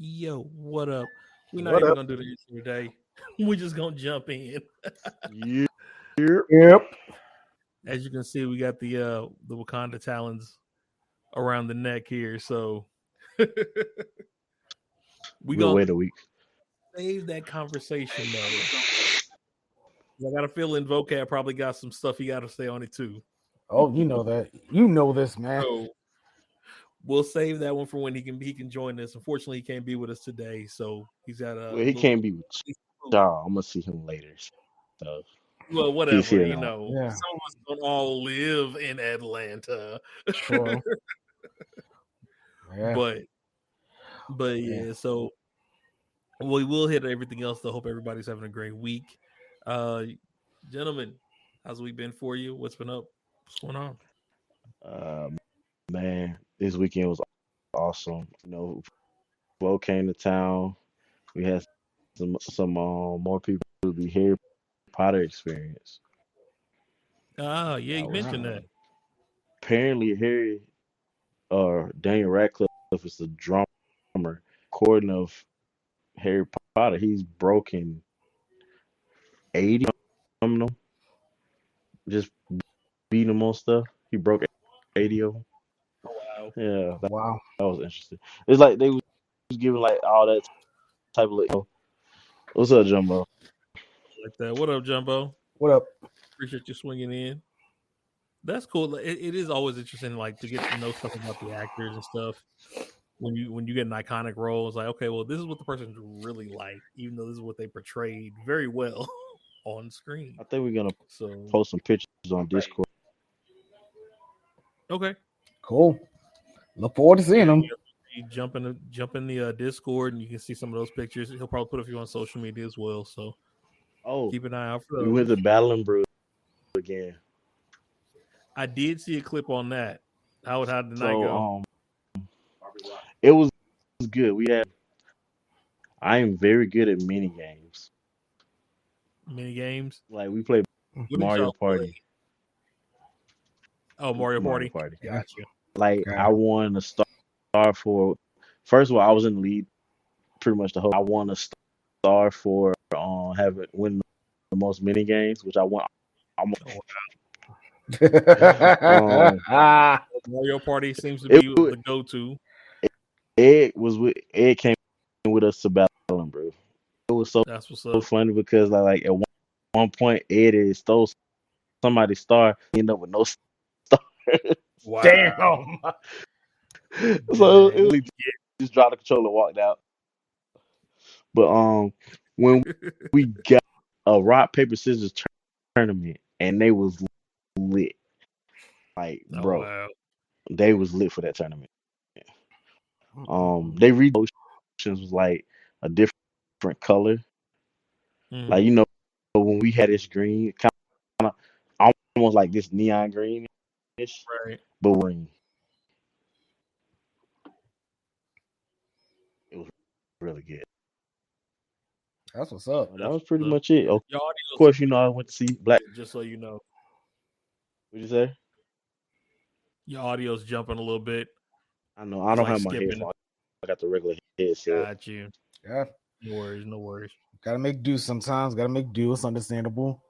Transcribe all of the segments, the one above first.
Yo, what up? We're not What even up? gonna do the intro today. We're just gonna jump in. Yeah. Yep. As you can see, we got the Wakanda talons around the neck here, so we We'll gonna wait a week. save that conversation though. I got a feeling Vocab probably got some stuff he got to say on it too. Oh, you know that. You know this, man. So we'll save that one for when he can join us. Unfortunately, he can't be with us today, so he's got a. Well, he can't be with y'all. I'm gonna see him later. So Well, he's whatever, here you now. know. Yeah. Some of us don't all live in Atlanta. True. Yeah. But yeah, so we will hit everything else. I hope everybody's having a great week. Gentlemen, how's the week been for you? What's been up? What's going on? Man, this weekend was awesome. Flo came to town. We had some more people to the Harry Potter experience. Ah, yeah, you mentioned that. Apparently, Daniel Radcliffe is the drummer. According of Harry Potter, he's broken 80 of them. Just beating them on stuff. He broke 80 of them. Wow. Yeah, Wow. that was interesting. It's like they was giving like all that type of. What's up, Jumbo? Like that. What up, Jumbo? What up? Appreciate you swinging in. That's cool. It is always interesting, like to get to know stuff about the actors and stuff. When you get an iconic role, it's like, okay, well, this is what the person's really like, even though this is what they portrayed very well on screen. I think we're gonna So post some pictures on Discord. okay, Cool. Look forward to seeing them. you jump in the Discord, and you can see some of those pictures. He'll probably put a few on social media as well. So keep an eye out for those. We went to Battling Brew again. I did see a clip on that. How did the night go? It was good. I am very good at mini games. Mini games? Like we played Mario Party. Oh, Mario Party. Gotcha. Like I won a star for. First of all, I was in the lead pretty much the whole. I won a star for winning the most mini games, which I won. Mario Party seems to be the go-to. Ed came with us to Battling Brew. It was so funny because like at one point Ed stole somebody's star, ended up with no star. Wow. Damn. So it was just dropped the controller and walked out. But when we got a rock paper scissors tournament and they was lit, like bro, they was lit for that tournament. They read motions was like a different color. Like when we had this green, kind of almost like this neon green, right? But green. It was really good. That's what's up. That was pretty much it. Of course, I went to see Black. Just so you know. What'd you say? Your audio's jumping a little bit. I know. I don't have my headphones. I got the regular headset. Got you. Yeah. No worries. Gotta make do sometimes. Gotta make do. It's understandable.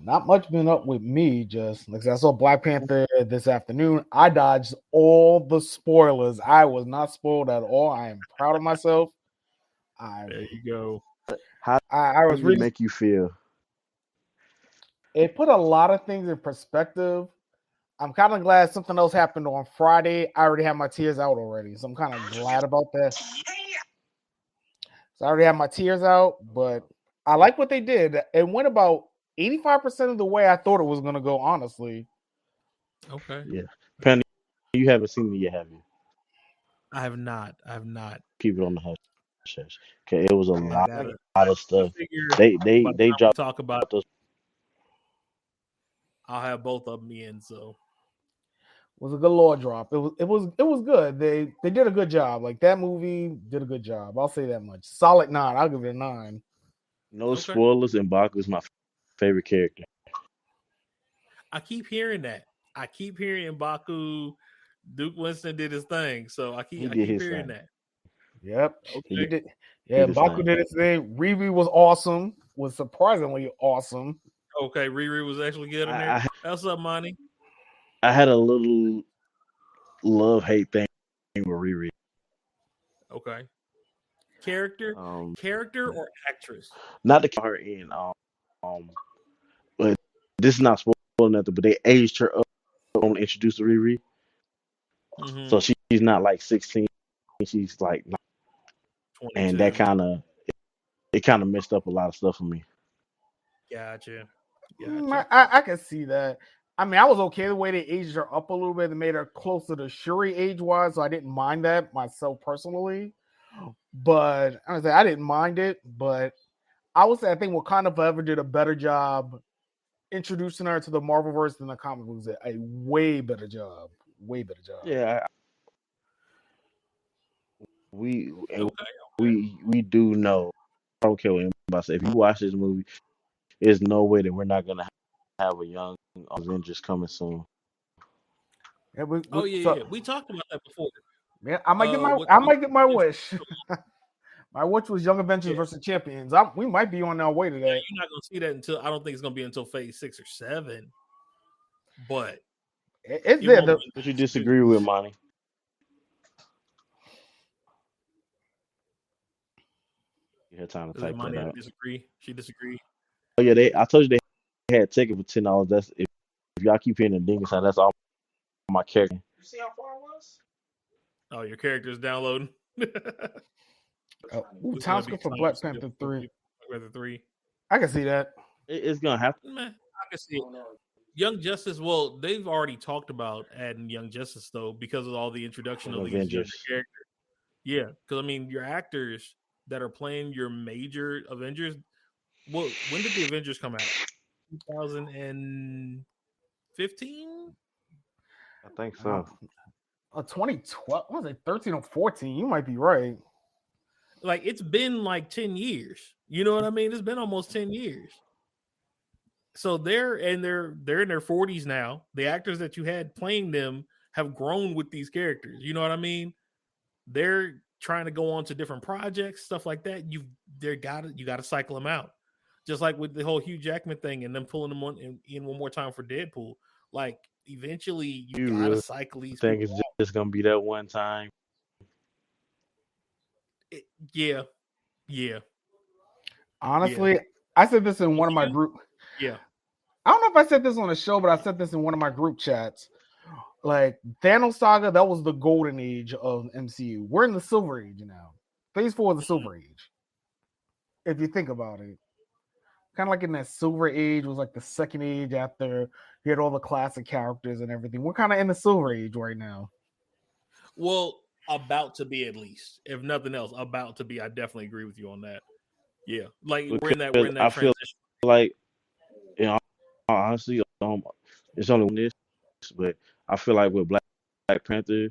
Not much been up with me. Just like I saw Black Panther this afternoon. I dodged all the spoilers. I was not spoiled at all. I am proud of myself. There you go. How does it make you feel? It put a lot of things in perspective. I'm kind of glad something else happened on Friday. I already had my tears out already, so I'm kind of glad about that. So I already had my tears out, but I like what they did. It went about 85% of the way I thought it was going to go, honestly. Okay. Yeah. Penny, you haven't seen it yet, have you? I have not. Keep it on the hush. Okay, it was a lot of stuff. They dropped. Talk about. I'll have both of them in. So was a good lore drop. It was good. They did a good job. Like that movie did a good job. I'll say that much. Solid 9. I'll give it a 9. No Okay. spoilers, and Baku is my favorite character. I keep hearing that. I keep hearing Baku. Duke Winston did his thing, so I He keep did his hearing thing. that. Yep. He He Okay. did. did Yeah, his Baku thing. did his thing. Riri was awesome. Was surprisingly awesome. Okay, Riri was actually good in there. I What's up, Monty? I had a little love hate thing with Riri. Okay. Character, Um, character or actress? not to count her in. But this is not spoiling nothing. But they aged her up on introduce Riri, Mm-hmm. so she's not like 16. She's like, and that 22. kind of messed up a lot of stuff for me. Gotcha. Gotcha. I can see that. I mean, I was okay the way they aged her up a little bit. They made her closer to Shuri age wise, so I didn't mind that myself personally. But I didn't mind it. But I would say I think Wakanda Forever did a better job introducing her to the Marvelverse than the comic books did. A way better job. Way better job. Yeah, we and Okay. we do know. I don't care what anybody say. If you watch this movie, there's no way that we're not gonna have a young Avengers coming soon. Yeah, Oh yeah, yeah. We talked about that before. yeah, I might get my What I you might get my wish. My wish was Young Avengers yeah, versus Champions. We might be on our way to yeah, that. you're not gonna see that until I don't think it's gonna be until phase 6 or 7. But It's it there. won't What you be disagree with, Monty? You had time to is it type that Monia out. disagree? She disagree. Oh yeah, I told you they had ticket for $10. That's if y'all keep hearing the ding sound, that's all my character. Oh, your character's downloading. It's Time gonna be skip for time Black skip Panther for 3. Black Panther 3. I can see that. It's gonna happen. Meh, I can see it. Young Justice, well, they've already talked about adding Young Justice though, because of all the introduction of these younger Avengers. characters. Yeah, because I mean, your actors that are playing your major Avengers. Well, when did the Avengers come out? 2015. I think Uh, so. 2012 was it 13 or 14? You might be right. Like it's been like 10 years. You know what I mean? It's been almost 10 years. So they're in their 40s now. The actors that you had playing them have grown with these characters. You know what I mean? They're trying to go on to different projects, stuff like that. You got to cycle them out. Just like with the whole Hugh Jackman thing and them pulling them in one more time for Deadpool. Like eventually you You got to really cycle these think people it's out. just gonna be that one time? Yeah. Yeah. Honestly, I said this in one of my You? group. Yeah. I don't know if I said this on the show, but I said this in one of my group chats. Like Thanos Saga, that was the golden age of MCU. We're in the silver age now. Phase 4 is the silver age. If you think about it. Kind of like in that silver age was like the second age after you had all the classic characters and everything. We're kind of in the silver age right now. Well, about to be at least. If nothing else, about to be. I definitely agree with you on that. Yeah. Like we're in that Because I feel transition. like, you know, honestly, it's only one this, but I feel like with Black Panther,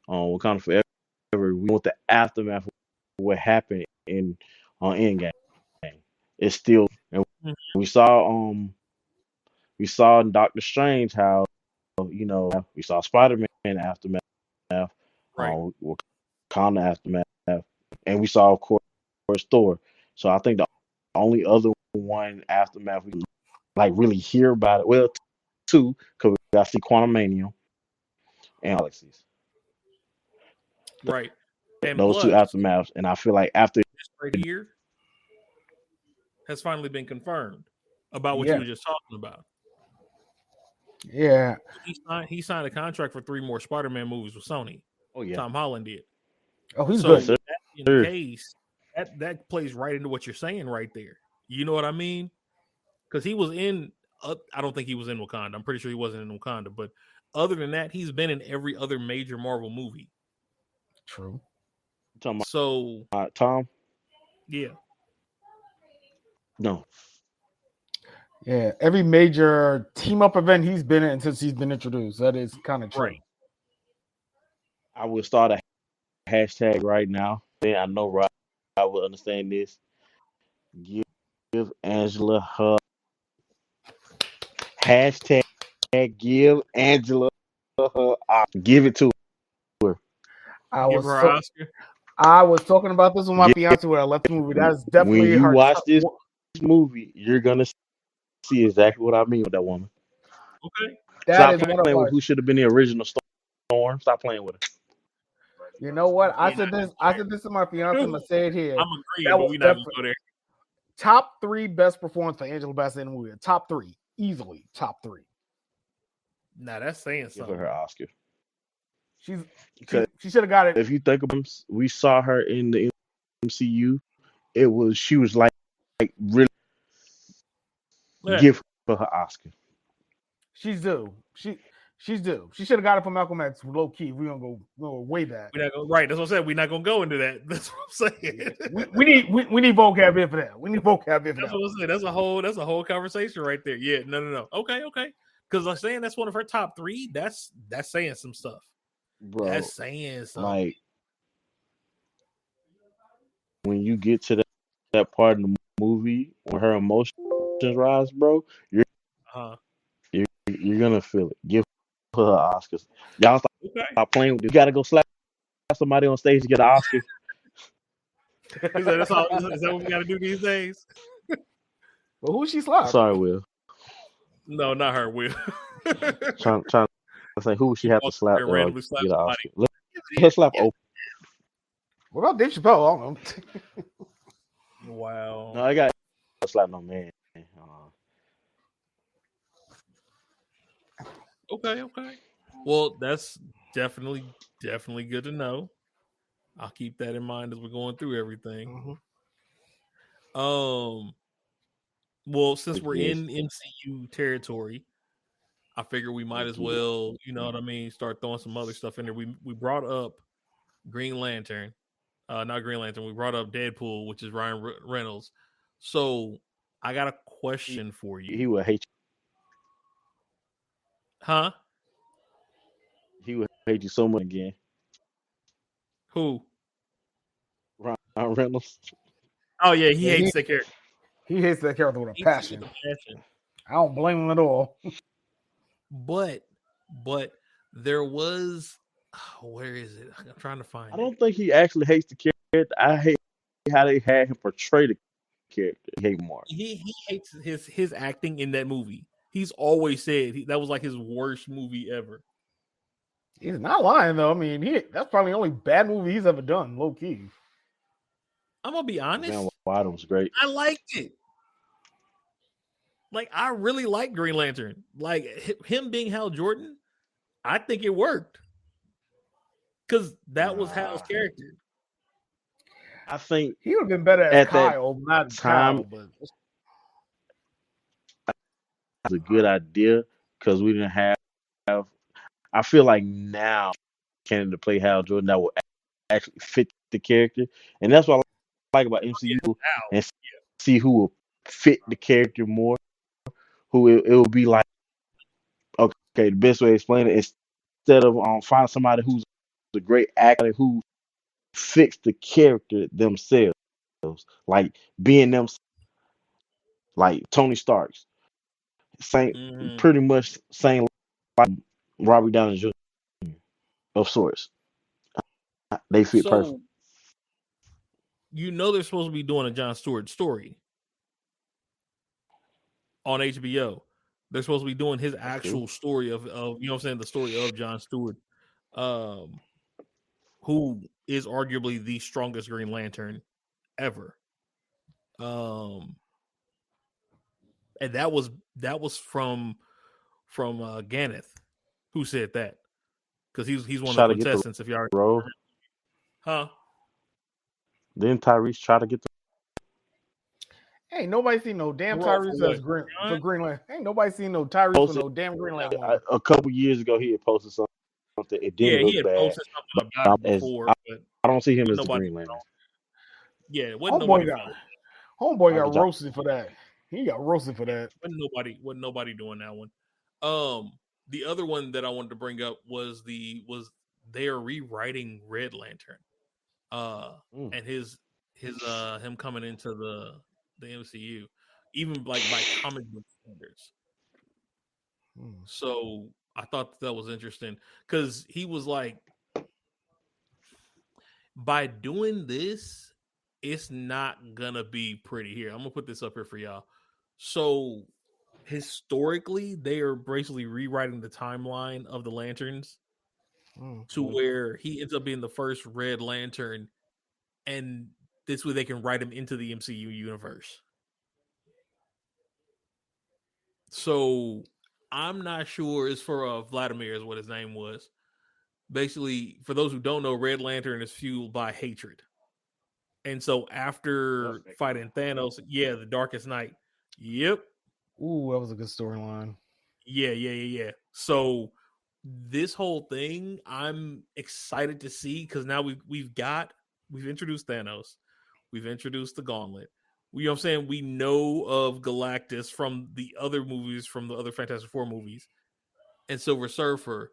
Wakanda Forever, we want the aftermath of what happened in on Endgame. It's still, and Mhm. we saw in Doctor Strange how we saw Spider-Man aftermath, Right. Wakanda aftermath, and we saw of course Thor. So I think the only other one aftermath we like really hear about it, well, two, because we got to see Quantumania and Galaxies. Right. And Those two plus, aftermaths, and I feel like after this right here has finally been confirmed about what you Yeah. were just talking about. Yeah. He signed a contract for 3 more Spider-Man movies with Sony. oh yeah, Tom Holland did. Oh, he's So good. yes, with that being the sir. case, that plays right into what you're saying right there. You know what I mean? Because he was in. I don't think he was in Wakanda. I'm pretty sure he wasn't in Wakanda. But other than that, he's been in every other major Marvel movie. True. Talking So about Tom? yeah, No, Yeah, every major team up event he's been in since he's been introduced. That is kind of true. Right. I will start a hashtag right now. Then I know Rob will understand this. Give Angela her hashtag. Give Angela her. Give it to her. Give her an Oscar. I was talking about this with my Yeah. fiance when I left the movie. That's definitely When you her watch this movie, you're gonna see exactly what I mean with that woman. Okay. That Stop is one of playing our. with who should have been the original Storm. Stop playing with her. You know what? I Yeah, said this. I said this to my fiance. I'm gonna say it here. I'm agreeing, That but was we're not gonna definitely go there. top 3 best performance for Angela Bassett in the movie. Top 3, easily top 3. Nah, that's saying Give something. her Oscar. She should have got it. If you think about it, we saw her in the MCU. She was like really Yeah. give her Oscar. She's due. She's due. She should have got it from Malcolm X. Low key, we're gonna go way back. We're not gonna, right. That's what I said. We're not gonna go into that. That's what I'm saying. We need vocab in for that. We need vocab in for That's that. what I'm saying. That's a whole conversation right there. Yeah, no. Okay. Because I'm saying that's one of her top 3. That's saying some stuff. Bro, That's saying something. like when you get to that part of the movie when her emotions rise, bro, you're gonna feel it. Give her Oscars. Y'all stop playing with this. You gotta go slap somebody on stage to get an Oscar. Is that what we gotta do these days? Well, who she slapped? Sorry, Will. No, not her, Will. trying to say who she had to slap to randomly slap get an somebody. Oscar. Let's slap Oprah. What about Dave Chappelle? I don't know. Wow. No, I got slap no man. Okay. Well, that's definitely good to know. I'll keep that in mind as we're going through everything. Mm-hmm. Well, since we're in MCU territory, I figure we might as well, you know what I mean, start throwing some other stuff in there. We brought up Green Lantern, not Green Lantern. We brought up Deadpool, which is Ryan Reynolds. So I got a question for you. He would hate you. Huh? He would hate you so much again. Who? Ryan Reynolds. Oh yeah, he hates that character. He hates that character with a passion. I don't blame him at all. But there was, where is it? I'm trying to find it. I don't think he actually hates the character. I hate how they had him portray the character. He hates more. He hates his acting in that movie. He's always said that was like his worst movie ever. He's not lying though. I mean, that's probably the only bad movie he's ever done, low key. I'm gonna be honest. Man, Wild was great. I liked it. Like, I really like Green Lantern. Like, him being Hal Jordan, I think it worked. Because that was Hal's character. I think he would have been better as Kyle, not time. Kyle, but it's a good idea because we didn't have. I feel like now Canada play Hal Jordan that will actually fit the character, and that's what I like about MCU and see who will fit the character more. Who it will be like. Okay, the best way to explain it is instead of find somebody who's a great actor who fits the character themselves, like being them, like Tony Stark's, pretty much same like Robert Downey Jr. of sorts. They fit perfect. You know they're supposed to be doing a Jon Stewart story on HBO. They're supposed to be doing his actual story of you know what I'm saying, the story of Jon Stewart, who is arguably the strongest Green Lantern ever. And that was from Ganneth, who said that, because he's one of the contestants. If y'all role, huh? Didn't Tyrese try to get the? Ain't nobody seen no damn Tyrese as Green Lantern. Ain't nobody seen no Tyrese for no damn Green Lantern. A couple years ago, he had posted something. It didn't look bad. Posted something about it before, but I don't see him as the Green Lantern. Yeah, it wasn't nobody. Homeboy got roasted for that. He got roasted for that. Wasn't nobody doing that one. The other one that I wanted to bring up was they are rewriting Red Lantern. And his him coming into the MCU, even like by comic book standards. So I thought that was interesting because he was like, by doing this, it's not gonna be pretty. Here, I'm gonna put this up here for y'all. So historically, they are basically rewriting the timeline of the Lanterns to where he ends up being the first Red Lantern, and this way they can write him into the MCU universe. So I'm not sure. It's for Vladimir is what his name was. Basically, for those who don't know, Red Lantern is fueled by hatred. And so after fighting Thanos, the Darkest Night. Yep. Ooh, that was a good storyline. Yeah. So this whole thing, I'm excited to see because now we've introduced Thanos, we've introduced the Gauntlet. You know what I'm saying? We know of Galactus from the other movies, from the other Fantastic Four movies, and Silver Surfer.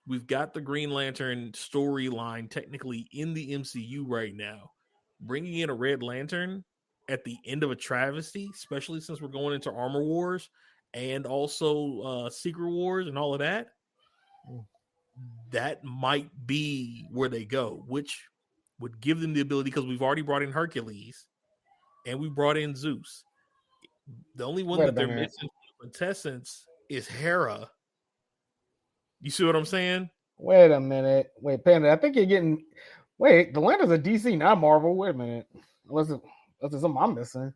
We've got the Green Lantern storyline technically in the MCU right now. Bringing in a Red Lantern at the end of a travesty, especially since we're going into Armor Wars and also Secret Wars and all of that, that might be where they go, which would give them the ability, because we've already brought in Hercules and we brought in Zeus. The only one that they're missing from quintessence is Hera. You see what I'm saying? Wait a minute. Wait, Panda, I think you're getting... Wait, the Lanterns are DC, not Marvel. Wait a minute. Unless it's something I'm missing.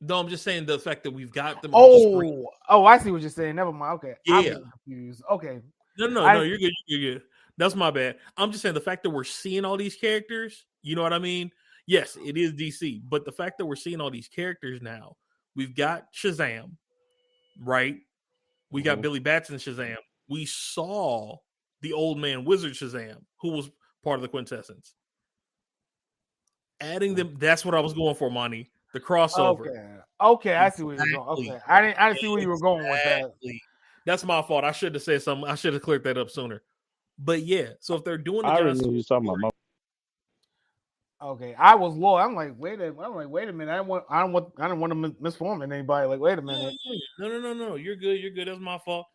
No, I'm just saying the fact that we've got them on screen. Oh, I see what you're saying. Never mind. Okay. Yeah. I'm getting confused. Okay. No, you're good. You're good. That's my bad. I'm just saying the fact that we're seeing all these characters, you know what I mean? Yes, it is DC, but the fact that we're seeing all these characters now, we've got Shazam, right? We got Billy Batson Shazam. We saw the old man wizard Shazam, who was part of the quintessence. Adding them, that's what I was going for, Monty. The crossover. Okay, I see where you're going. Okay, I didn't see where you were going with that. That's my fault. I should have said something. I should have cleared that up sooner. But yeah, so if they're doing the I already knew you were talking about. Okay, I was low. I'm like, wait a minute. I don't want to misform anybody. Like, wait a minute. No. You're good. That's my fault.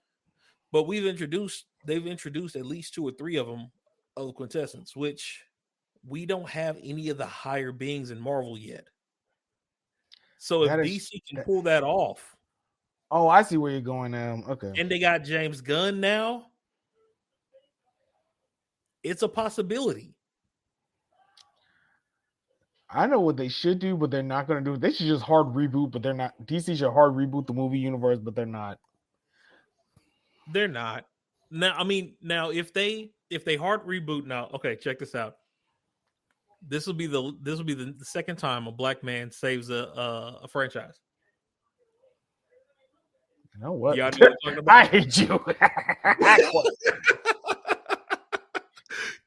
But they've introduced at least 2 or 3 of them of the quintessence, which we don't have any of the higher beings in Marvel yet. So if DC can pull that off. Oh, I see where you're going now. Okay. And they got James Gunn now. It's a possibility. I know what they should do, but they're not going to do. They should just hard reboot, but they're not. DC should hard reboot the movie universe, but they're not. They're not. Now, I mean, if they hard reboot now, okay, check this out. This will be the second time a black man saves a franchise. You know what? Y'all know what I'm talking about? I hate you.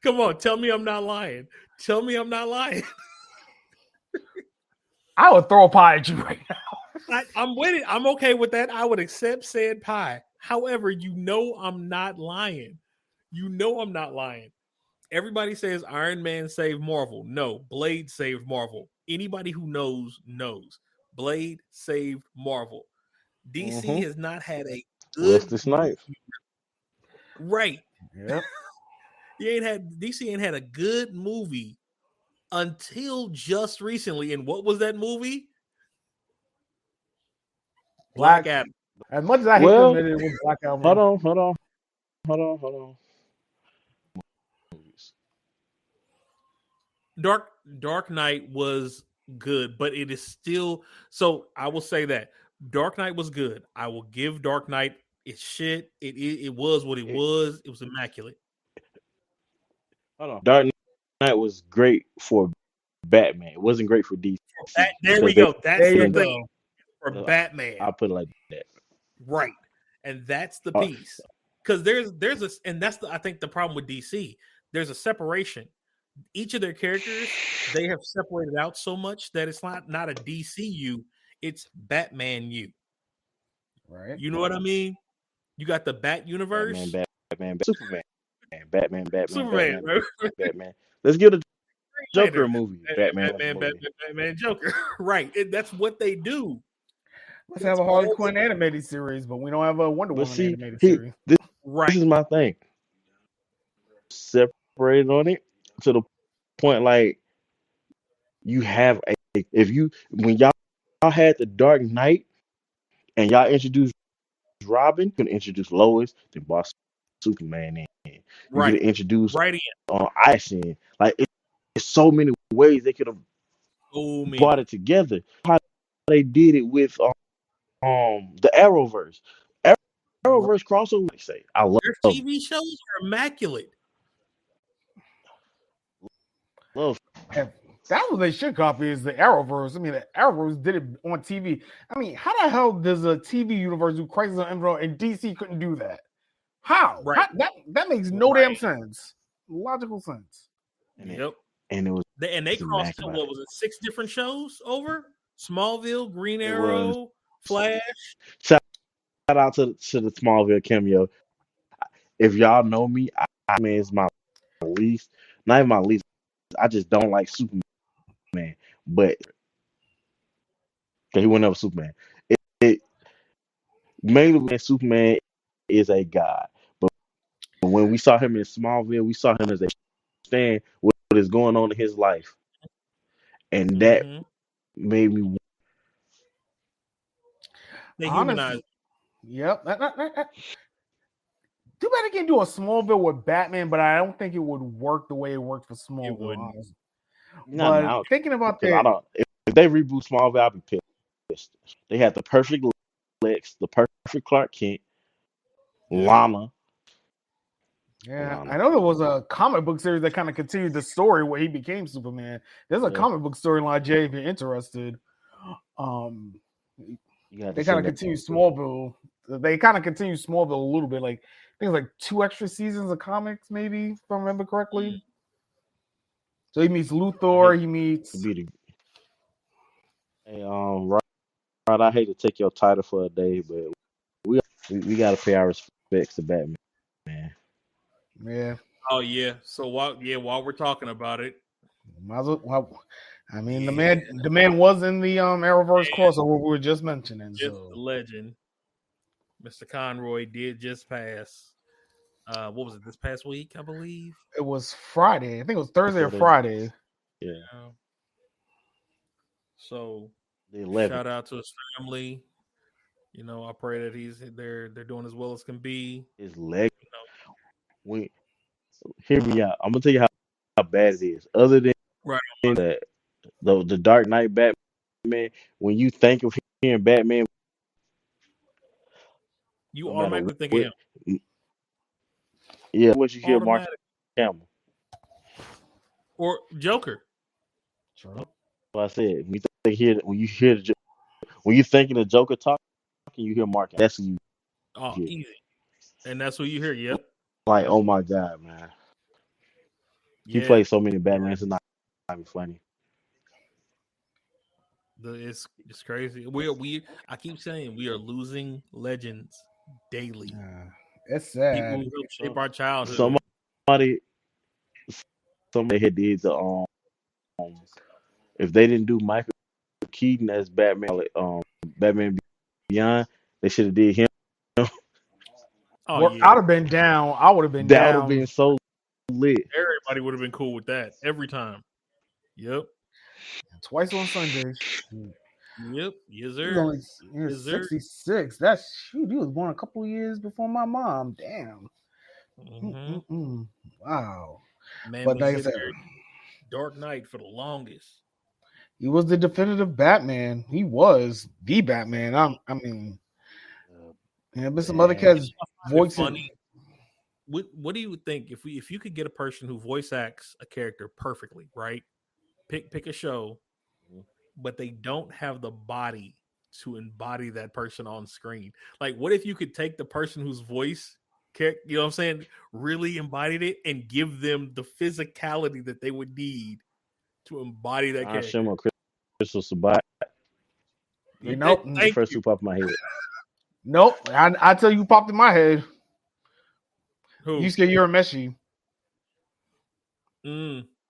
Come on, tell me I'm not lying. Tell me I'm not lying. I would throw a pie at you right now. I'm with it. I'm okay with that. I would accept said pie. However, I'm not lying. I'm not lying. Everybody says Iron Man saved Marvel. No, Blade saved Marvel. Anybody who knows. Blade saved Marvel. DC has not had a good Wesley Snipes. Right. Yep. DC ain't had a good movie until just recently. And what was that movie? Black Adam. As much as I hate them, it was Black Adam. Hold on. Dark Knight was good, but it is still, so I will say that Dark Knight was good. I will give Dark Knight its shit. It was what it was. It was immaculate. Hold on. Dark Knight was great for Batman. It wasn't great for DC. There we go. That's the thing. For Batman. I'll put it like that. Right. And that's the piece. Because there's a, and that's I think the problem with DC. There's a separation. each of their characters, they have separated out so much that it's not a DCU, it's Batman U. Right. You know what I mean? You got the Bat Batman, universe, Superman, Superman, right? Batman. Let's get a Green Joker Lantern, movie. Batman movie. Batman, Joker. Right. That's what they do. Let's That's have a Harley all Quinn animated series, but we don't have a Wonder But Woman see, animated series. this right. is my thing. Separated on it to the point like you have a if you when y'all had the Dark Knight and y'all introduced Robin, you can introduce Lois, then boss Superman in. You could Right. introduce Right in. Ice in. Like it's so many ways they could have So brought many. it together. How they did it with the Arrowverse. Arrowverse crossover. They say I Their love TV shows are immaculate. love. And that's what they should copy is the Arrowverse. I mean, the Arrowverse did it on TV. I mean, how the hell does a TV universe do Crisis on Infinite and DC couldn't do that? How? Right. That makes no damn Right. sense. Logical sense. Yep. And it was And they crossed out, immaculate. what was it, 6 different shows over? Smallville, Green It was Arrow, Flash. shout out to the Smallville cameo. If y'all know me, I mean it's my least, not even my least. I just don't like Superman, but he went up with Superman. It mainly when Superman is a god, but when we saw him in Smallville, we saw him as a stand what is going on in his life, and that Mm-hmm. made me. They Honestly, humanized. yep. Too bad they can't do a Smallville with Batman, but I don't think it would work the way it worked for Smallville, wouldn't. honestly. Not But now, thinking about because I that, don't. If they reboot Smallville, I'll be pissed. They had the perfect Lex, the perfect Clark Kent, Yeah. Lana. yeah, Lana. I know there was a comic book series that kind of continued the story where he became Superman. There's a Yeah. comic book storyline, Jay, if you're interested. You got to They send kind of that. continue Smallville. They kind of continue Smallville a little bit. Like I think it's like 2 extra seasons of comics, maybe if I remember correctly. So he meets Luthor. He meets. Hey, right, I hate to take your title for a day, but we got to pay our respects to Batman, man. Yeah. Oh yeah. So while we're talking about it, Might as well, I mean, yeah, the man was in the Arrowverse crossover we were just mentioning. just So the legend, Mr. Conroy did just pass. What was it, this past week, I believe? it was Friday. I think it was Thursday or Friday. Yeah, So the 11th. shout out to his family. You know, I pray that they're doing as well as can be. His leg. Hear me out. I'm gonna tell you how bad it is. Other than Right. the Dark Knight Batman, when you think of hearing Batman, You no matter automatically think of him. Yeah, what you hear Mark Automatic. Hamill. Or Joker. Sure. What I said. When you thinking of Joker talking, you hear Mark. That's who you hear. Easy. And that's what you hear. Yep. Like, oh my God, man. He plays so many Batmans. It's not even funny. It's crazy. I keep saying we are losing legends daily. It's sad. People who help shape our childhood. Somebody had did the if they didn't do Michael Keaton as Batman, Batman Beyond, they should have did him. I'd have been down. I would have been that down. That would have been so lit. Everybody would have been cool with that every time. Yep. Twice on Sundays. Yep. Yes, sir. He was 66. That's shoot. He was born a couple of years before my mom. Damn. Mm-hmm. Wow. Man, but like I said, Dark Knight for the longest. He was the definitive Batman. He was the Batman. I mean, but some other cats voicing. What do you think if you could get a person who voice acts a character perfectly, right? Pick a show, but they don't have the body to embody that person on screen. Like, what if you could take the person whose voice You know what I'm saying? Really embodied it and give them the physicality that they would need to embody that John character. Shimmer, Crystal Sabat. Nope. The first two popped in my head. Nope. I tell you, popped in my head. Who? Yusuke Urameshi.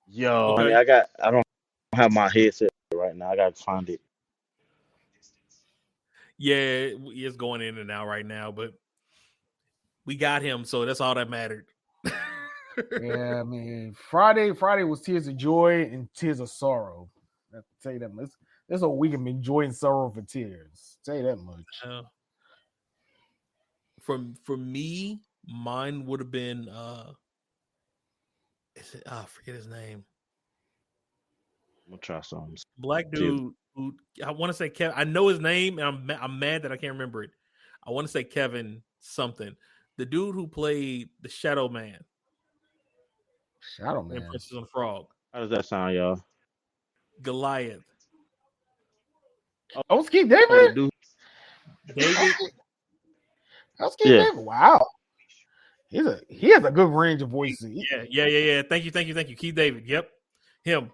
Yo, Okay. I don't have my headset right now. I gotta find it. Yeah, it's going in and out right now, but we got him, so that's all that mattered. Yeah, I mean, Friday was Tears of Joy and Tears of Sorrow. I have to tell you that much. This whole week I've been enjoying sorrow for tears. I'll tell you that much. For me, mine would have been I forget his name. I'm gonna try something. Black dude who I want to say Kevin. I know his name, and I'm mad that I can't remember it. I want to say Kevin something. The dude who played the Shadow Man. Shadow Man. In Princess and the Frog. How does that sound, y'all? Goliath. Oh, it's Keith David? David. That's Keith David. Wow. He has a good range of voices. Yeah. Thank you. Keith David. Yep. Him.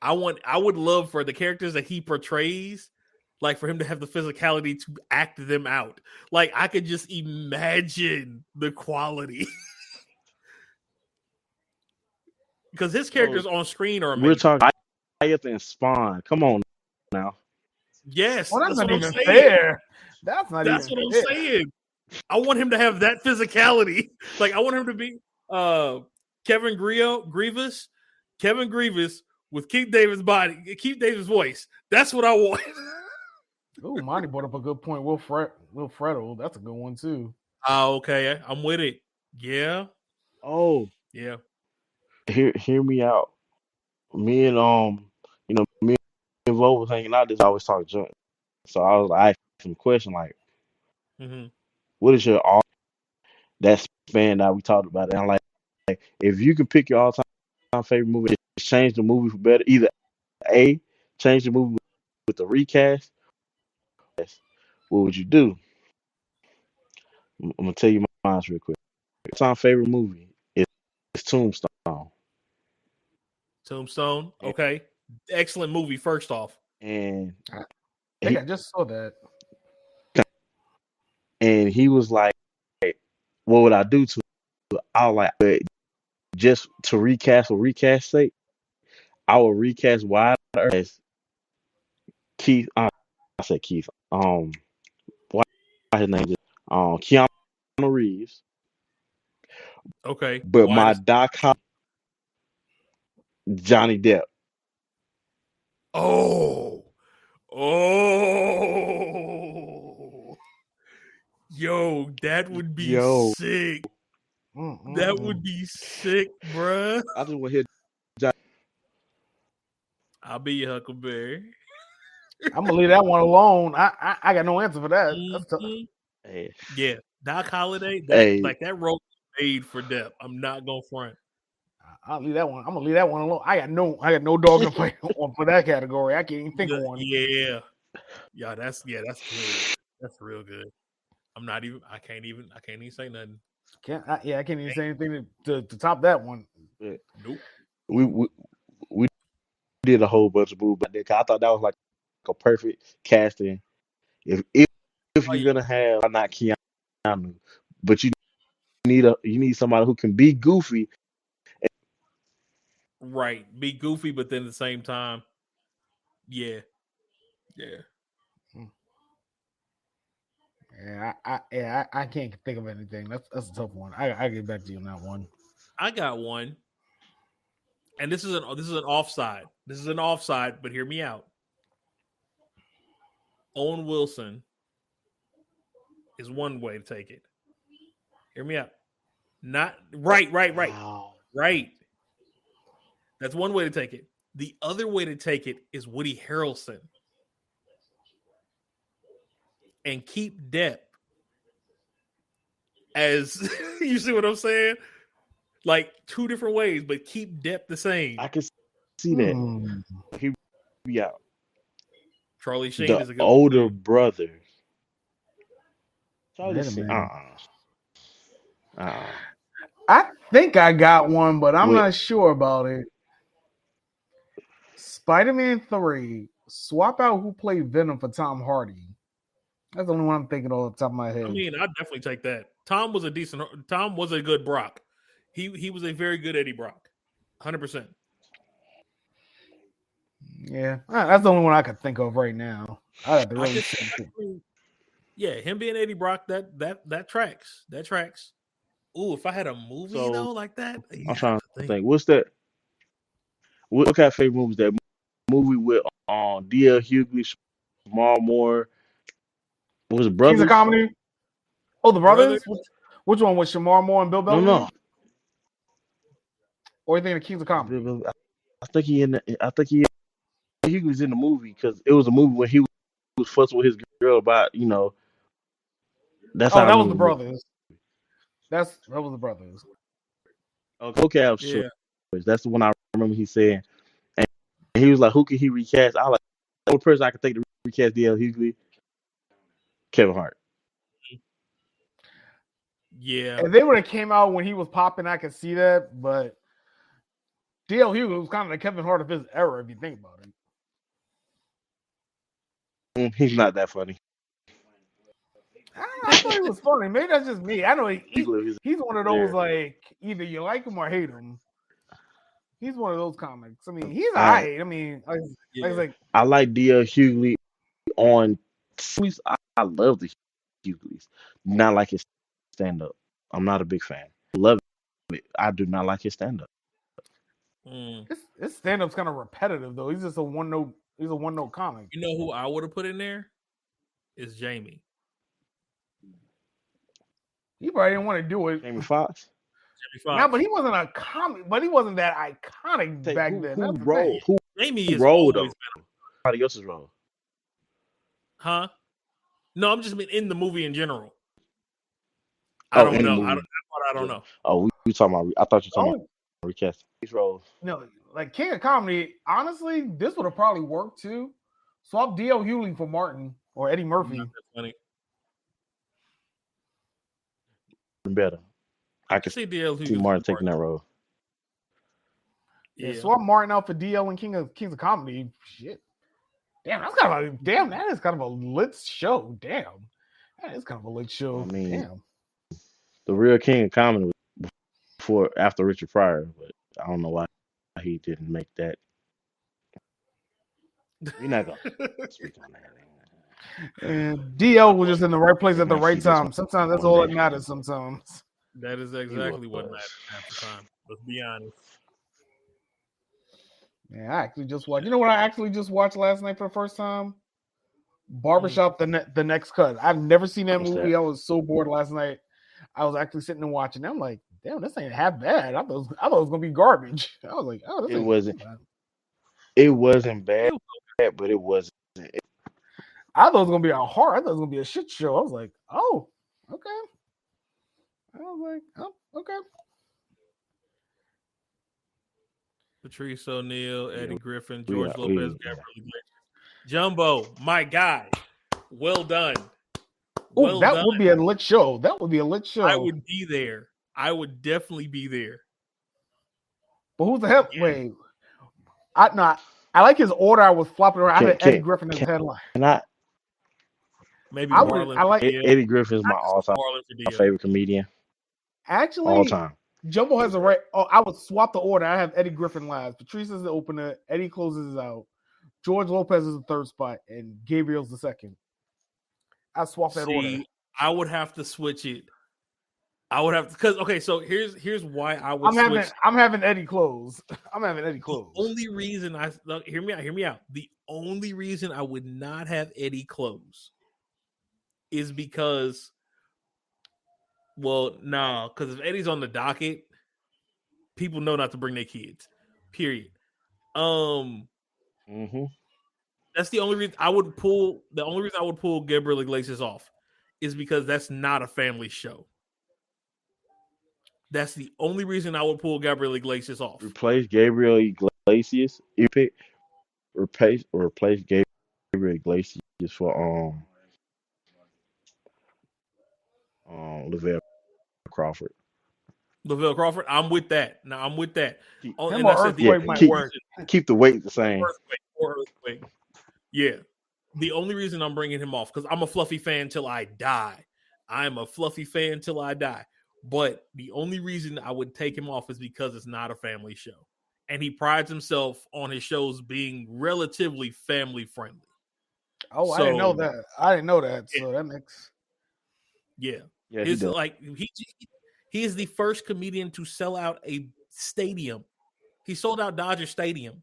I would love for the characters that he portrays, like for him to have the physicality to act them out. Like I could just imagine the quality. Because his characters on screen are amazing. We're talking Goliath and Spawn. Come on now. Yes. Well, that's not what even I'm saying. fair. That's what I'm saying. I want him to have that physicality. Like I want him to be Kevin Grievous with Keith David's body, Keith David's voice. That's what I want. Oh, Monty brought up a good point. Will Friedle, that's a good one too. Oh, okay. I'm with it. Yeah. Oh. Yeah. Hear me out. Me and me and Vo was hanging out. This I always talk junk. So I was like, asking him a question like, what is your all that span that we talked about? And I'm like, if you could pick your all time favorite movie, just change the movie for better. Either A, change the movie with the recast. What would you do? I'm gonna tell you mine real quick. All time favorite movie is Tombstone. Tombstone. Okay. Excellent movie, first off. And I think I just saw that. And he was like, what would I do to it? I was like, just to recast for recast sake, I would recast Wide Earth as Keith. I said Keith. What his name is? Keanu Reeves. Okay. But my Doc Johnny Depp. Oh. Yo, that would be sick. That would be sick, bruh. I just want to hear Johnny. I'll be your Huckleberry. I'm gonna leave that one alone. I got no answer for that. Hey. Yeah, Doc Holliday. Like that role made for Depp. I'm not gonna front. I'll leave that one. I'm gonna leave that one alone. I got no dog in play for that category. I can't even think of one. Yeah, that's good. That's real good. I can't even say nothing. I can't even say anything to top that one. Yeah. Nope. We did a whole bunch of movies back there. I thought that was like a perfect casting. If you're gonna have not Keanu, but you need somebody who can be goofy. Right, be goofy, but then at the same time, yeah. I can't think of anything. That's a tough one. I get back to you on that one. I got one, and this is an offside. This is an offside, but hear me out. Owen Wilson is one way to take it. Hear me out. Not right. Wow. Right. That's one way to take it. The other way to take it is Woody Harrelson. And keep Depp as you see what I'm saying? Like two different ways, but keep Depp the same. I can see that. Hear me out. Charlie Sheen the is a good older brother Charlie Wait a Sin. minute. Uh. I think I got one, but I'm With not sure about it. Spider-Man 3. Swap out who played Venom for Tom Hardy. That's the only one I'm thinking off the top of my head. I mean, I'd definitely take that. Tom was a good Brock. He was a very good Eddie Brock. 100%. Yeah, that's the only one I could think of right now. I have to really see. Yeah, him being Eddie Brock, that tracks. That tracks. Ooh, if I had a movie though like that, I'm trying to think. What's that? What kind of favorite movies? That movie with D.L. Hughley, Jamal Moore. What was it, Kings Brothers? of Comedy. Oh, the Brothers. Which one was Shamar Moore and Bill Bellamy? No. Or you think of Kings of Comedy? I think he was in the movie because it was a movie when he was fussing with his girl about That's how that was the Brothers. That was the Brothers. Okay, I was sure. That's the one I remember he saying. And he was like, who can he recast? I like the only person I could think to recast D.L. Hughley, Kevin Hart. Yeah. If they would have came out when he was popping, I could see that, but D.L. Hughley was kind of the Kevin Hart of his era, if you think about it. He's not that funny. I thought he was funny. Maybe that's just me. I know he's one of those like either you like him or hate him. He's one of those comics. I mean, he's alright. I mean, I like D.L. Hughley on. I love the Hughleys. Not like his stand up. I'm not a big fan. I love it. I do not like his stand up. His stand up's kind of repetitive though. He's just a one note. He's a one note comic. You know who I would have put in there? Is Jamie. He probably didn't want to do it. Jamie Foxx. No, but he wasn't a comic. But he wasn't that iconic back then. Jamie rolled him. Somebody else's role. Huh? No, I'm just in the movie in general. I don't know. I don't know. Oh, we talking about. I thought you were talking about recasting these roles. No, like King of Comedy. Honestly, this would have probably worked too. Swap D.L. Hughley for Martin or Eddie Murphy. That's funny. Better. I can see D.L. see Martin taking that role. Yeah, swap Martin out for D.L. and Kings of Comedy. Shit. Damn, that is kind of a lit show. Damn. That is kind of a lit show. I mean, damn. The real King of Comedy was after Richard Pryor, but I don't know why he didn't make that. We're not gonna speak on that. And DL was just in the right place at the right time. Sometimes that's all that matters. Sometimes that is exactly what matters half the time. Let's be honest. Yeah, I actually just watched. You know what I actually just watched last night for the first time? Barbershop, the next cut. I've never seen that movie. I was so bored last night. I was actually sitting and watching. I'm like, damn, this ain't half bad. I thought it was gonna be garbage. I was like, oh, this it wasn't. It wasn't bad, but it wasn't. I thought it was gonna be a horror. I thought it was gonna be a shit show. I was like, oh, okay. I was like, oh, okay. Patrice O'Neal, Eddie Griffin, George Lopez, Gabriel Iglesias. Jumbo, my guy. Well done. Well done. Would be a lit show. That would be a lit show. I would be there. I would definitely be there. But who the hell? Yeah. Wait. I like his order. I was flopping around. I had Eddie Griffin as headline. Maybe I like Eddie Griffin is my all-time favorite comedian. Actually, all time. Jumbo has a right. Oh, I would swap the order. I have Eddie Griffin last. Patrice is the opener. Eddie closes out. George Lopez is the third spot, and Gabriel's the second. I swap that order. I would have to switch it. I would have to because so here's why I would. I'm having Eddie close. I'm having Eddie close. The only reason hear me out. The only reason I would not have Eddie close is because, because if Eddie's on the docket, people know not to bring their kids. Period. That's the only reason I would pull. The only reason I would pull Gabriel Iglesias off is because that's not a family show. That's the only reason I would pull Gabriel Iglesias off. Replace Gabriel Iglesias. Replace Gabriel Iglesias for Lavelle Crawford. Lavelle Crawford. I'm with that. Now I'm with that. Oh, Him and or I said the Earthquake only might keep, work. keep the weight the same. Earthquake. Yeah. The only reason I'm bringing him off because I'm a Fluffy fan till I die. I'm a Fluffy fan till I die. But the only reason I would take him off is because it's not a family show, and he prides himself on his shows being relatively family friendly. Oh, I So didn't know that. I didn't know that. Yeah. So that makes. yeah, Yeah, he his does. like he is the first comedian to sell out a stadium. He sold out Dodger Stadium.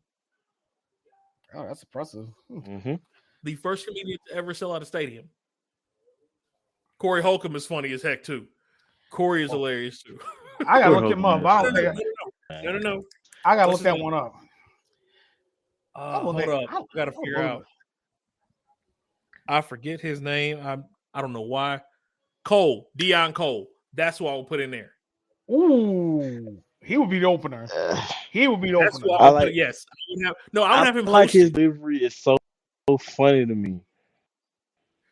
Oh, that's impressive. Mm-hmm. The first comedian to ever sell out a stadium. Corey Holcomb is funny as heck too. Corey is hilarious too. I gotta Corey look him Holcomb up. I is don't think No. I gotta What's look his that name? one up. Hold up, I gotta figure out. I forget his name. I don't know why. Dion Cole. That's what I will put in there. Ooh, he would be the opener. He would be the That's opener. what I would put. Yes, I would have him like host. his delivery is so funny to me.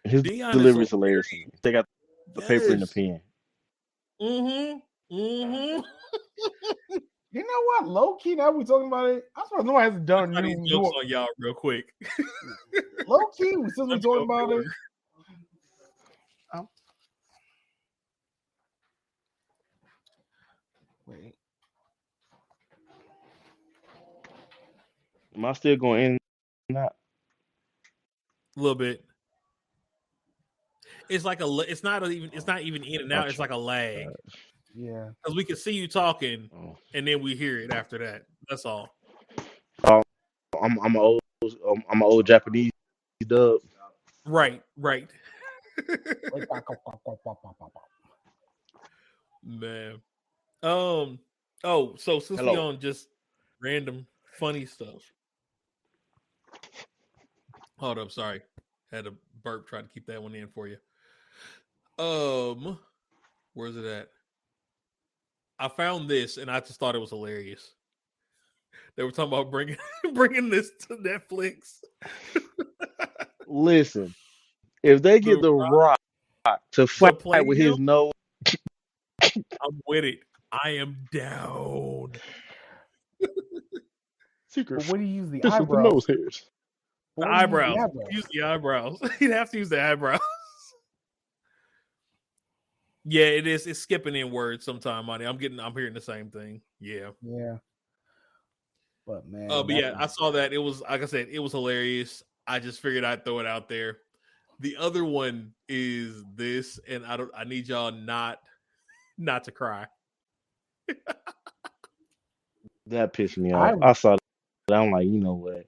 His Dion delivery is is hilarious to me. They got the paper and the pen. Mm-hmm. You know what? Low key, now we talking about it. I suppose nobody hasn't done These you. jokes on y'all real quick. Low key, since we talking about it. Wait. Am I still going in and out? A little bit. It's like it's not even in and out. It's like a lag. Yeah. Because we can see you talking, and then we hear it after that. That's all. I'm an old Japanese dub. Right. Man. So since we on just random funny stuff. Hold up, sorry. Had a burp, try to keep that one in for you. Where's it at? I found this and I just thought it was hilarious. They were talking about bringing this to Netflix. Listen, if they get the Rock to fight with his nose, I'm with it. I am down. But what do you use the eyebrows? eyebrows? The nose hairs. The eyebrows. Use the eyebrows. You'd have to use the eyebrows. Yeah, it is. It's skipping in words sometime, money. I'm hearing the same thing. Yeah. Yeah. But man. But yeah, I saw that. It was, like I said, it was hilarious. I just figured I'd throw it out there. The other one is this, and I need y'all not to cry. That pissed me off. I saw that. I'm like, you know what?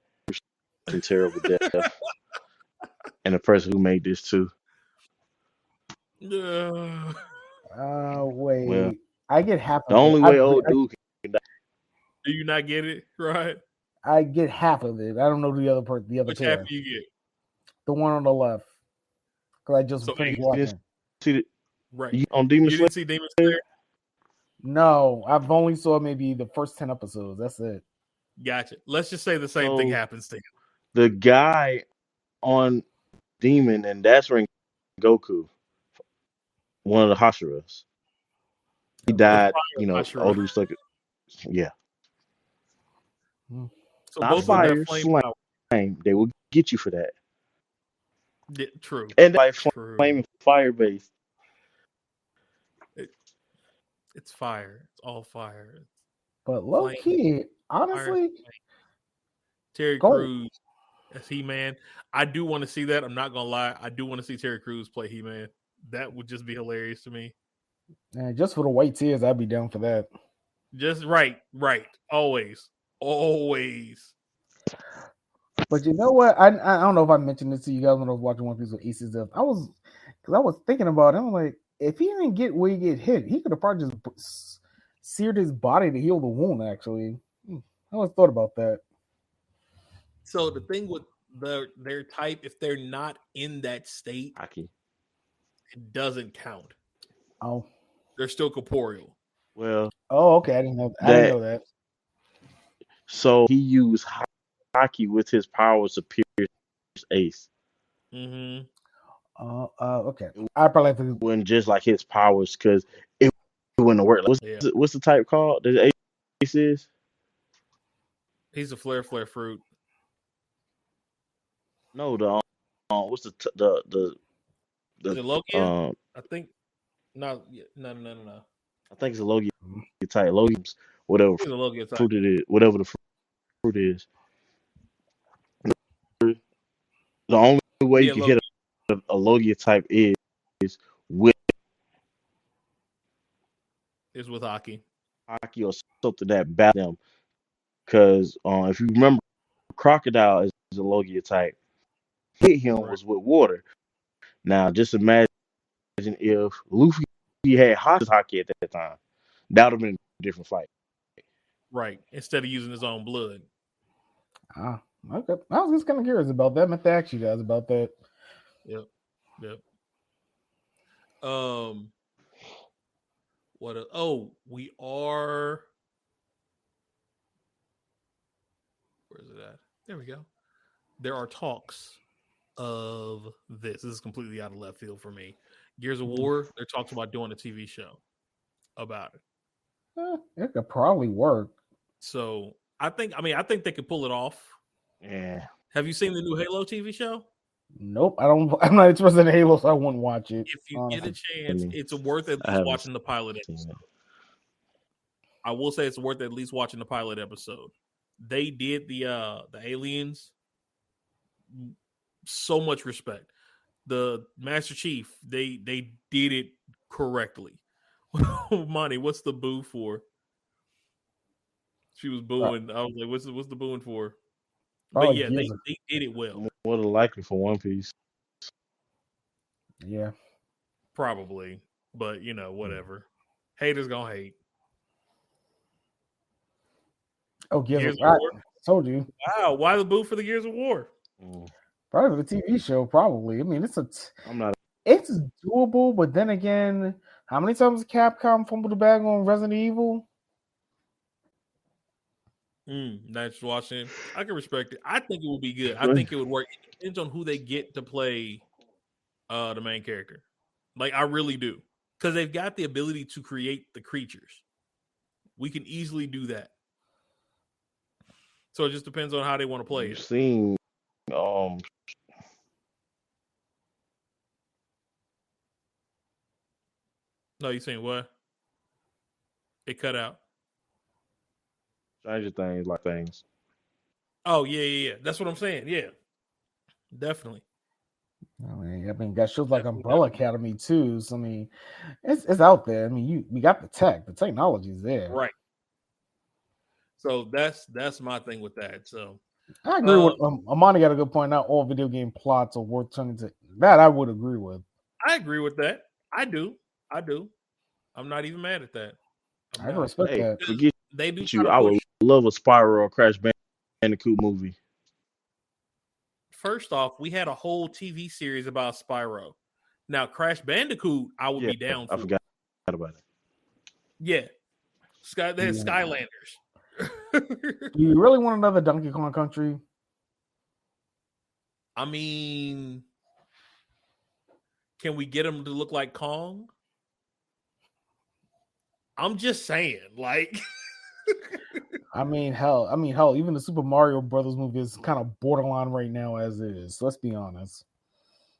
Some terrible death. And the person who made this too. Wait. Well, I get half of the only way old dude can die. Do you not get it? Right? I get half of it. I don't know the other part. The other Which pair. half do you get? The one on the left. Because I just finished watching. Right. On Demon Slayer? You didn't see Demon Slayer? No, I've only saw maybe the first 10 episodes. That's it. Gotcha. Let's just say the same thing happens to him. The guy on Demon, and that's Goku, one of the Hashiras. He died, old dude stuck it. Yeah. So not both fire, flame. They will get you for that. Yeah, true. And like flame and fire based. It's fire. It's all fire. But low key, honestly, Terry Crews as He-Man. I do want to see that. I'm not gonna lie. I do want to see Terry Crews play He-Man. That would just be hilarious to me. And just for the white tears, I'd be down for that. Just right. Always. But you know what? I don't know if I mentioned this to you guys when I was watching One Piece with Aces. Because I was thinking about it. I'm like, if he didn't get where he get hit, he could have probably just seared his body to heal the wound. Actually, I always thought about that. So the thing with their type, if they're not in that state, it doesn't count. Oh, they're still corporeal. Well, okay, I didn't know that. So he used hockey with his powers to pierce Ace. Mm-hmm. Okay. I probably have to. Wasn't just like his powers because it wouldn't work. Like, Yeah, what's the type called? The ace is? he's a flare fruit. No, the what's Is the it Logia? I think no. No. I think it's a Logia type. Logia's whatever He's a Logia type. fruit it is, whatever the fruit is. The only way you Yeah, can Logia hit a Logia type is with is with Aki. hockey or something that battles them. Because if you remember, Crocodile is a Logia type. Hit him Right. was with water. Now, just imagine if Luffy had hockey at that time. That would have been a different fight. Right. Instead of using his own blood. Okay. I was just kind of curious about that. I meant to ask you guys about that. Yep. We are. Where is it at? There we go. There are talks of this. This is completely out of left field for me. Gears of War. They're talks about doing a TV show about it. It could probably work. So I think they could pull it off. Yeah. Have you seen the new Halo TV show? Nope. I'm not interested in Halo, so I wouldn't watch it. If you honestly. get a chance, it's worth at least watching the pilot episode. I will say it's worth at least watching the pilot episode. They did the aliens. So much respect. The Master Chief, they did it correctly. Monty, what's the boo for? She was booing. I was like, what's the booing for? But yeah, they did it well. More than likely for One Piece. Yeah. Probably. But whatever. Haters gonna hate. Oh, Gears of War. I told you. Wow, why the boo for the Gears of War? Probably the TV show, probably. I mean, it's doable, but then again, how many times Capcom fumbled the bag on Resident Evil? Nice watching. I can respect it. I think it would be good. I think it would work. It depends on who they get to play the main character. Like, I really do. Because they've got the ability to create the creatures. We can easily do that. So it just depends on how they want to play it. Seen No, you seen what? It cut out. Stranger Things, like things. Oh, yeah. That's what I'm saying. Yeah. Definitely. I mean, got shows like Umbrella Academy too. So I mean, it's out there. I mean, we got the technology's there. Right. So that's my thing with that. So I agree with Amani got a good point. Not all video game plots are worth turning to. That I would agree with. I agree with that. I do. I'm not even mad at that. I respect that. Forget they do. You, I would love a Spyro or Crash Bandicoot movie. First off, we had a whole TV series about Spyro. Now, Crash Bandicoot, I would be down for. I forgot about it. Yeah. They had Skylanders. Do you really want another Donkey Kong Country? I mean, can we get him to look like Kong? I'm just saying, like. I mean, hell, even the Super Mario Brothers movie is kind of borderline right now as is. So let's be honest.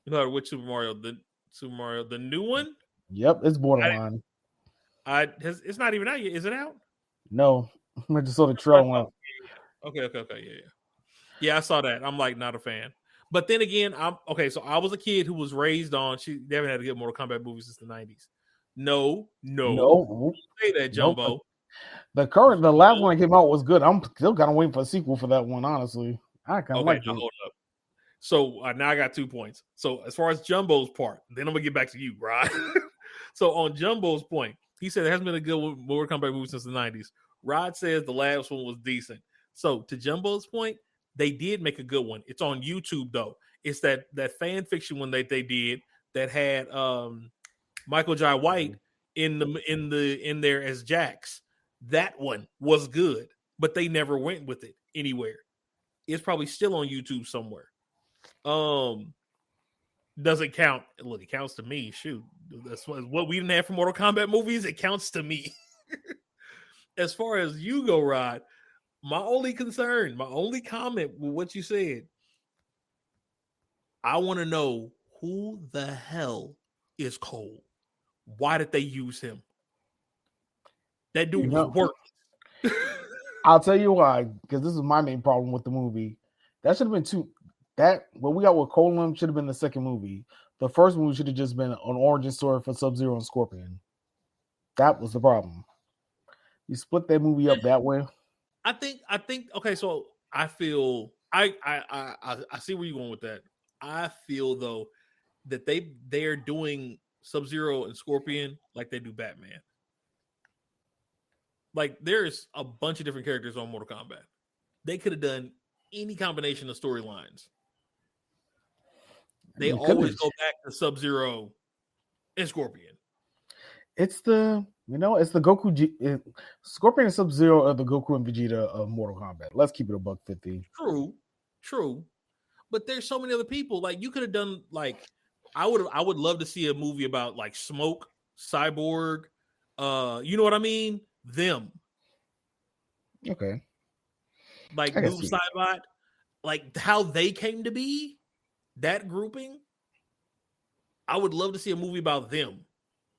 Which Super Mario? The new one? Yep, it's borderline. It's not even out yet. Is it out? No, I just saw the trailer. Okay, yeah. I saw that. I'm like not a fan. But then again, so I was a kid who was raised on. They haven't had a good Mortal Kombat movie since the 90s. No. Say that, Jumbo. Nope. The last one that came out was good. I'm still kind of waiting for a sequel for that one, honestly. I kind of like it. Hold up. So now I got 2 points. So as far as Jumbo's part, then I'm gonna get back to you, right? So on Jumbo's point, he said there hasn't been a good Mortal Kombat movie since the 90s. Rod says the last one was decent. So to Jumbo's point, they did make a good one. It's on YouTube though. It's that fan fiction one that they did that had Michael Jai White in there as Jax. That one was good, but they never went with it anywhere. It's probably still on YouTube somewhere. doesn't count. Look, it counts to me. Shoot, that's what we didn't have for Mortal Kombat movies. It counts to me. As far as you go, Rod, my only concern, my only comment with what you said, I want to know who the hell is Cole. Why did they use him? That dude was worthless. I'll tell you why, because this is my main problem with the movie. That should have been two. That what we got with Colum should have been the second movie. The first movie should have just been an origin story for Sub-Zero and Scorpion. That was the problem. You split that movie up that way. I think. Okay, so I feel I see where you're going with that. I feel though that they're doing Sub-Zero and Scorpion like they do Batman. Like there's a bunch of different characters on Mortal Kombat. They could have done any combination of storylines. They always go back to Sub-Zero and Scorpion. It's the Goku. Scorpion and Sub-Zero are the Goku and Vegeta of Mortal Kombat. Let's keep it $150. True. But there's so many other people. Like you could have done like I would love to see a movie about like Smoke, Cyborg, you know what I mean? Them. Okay. Like Noob Saibot, like how they came to be, that grouping. I would love to see a movie about them.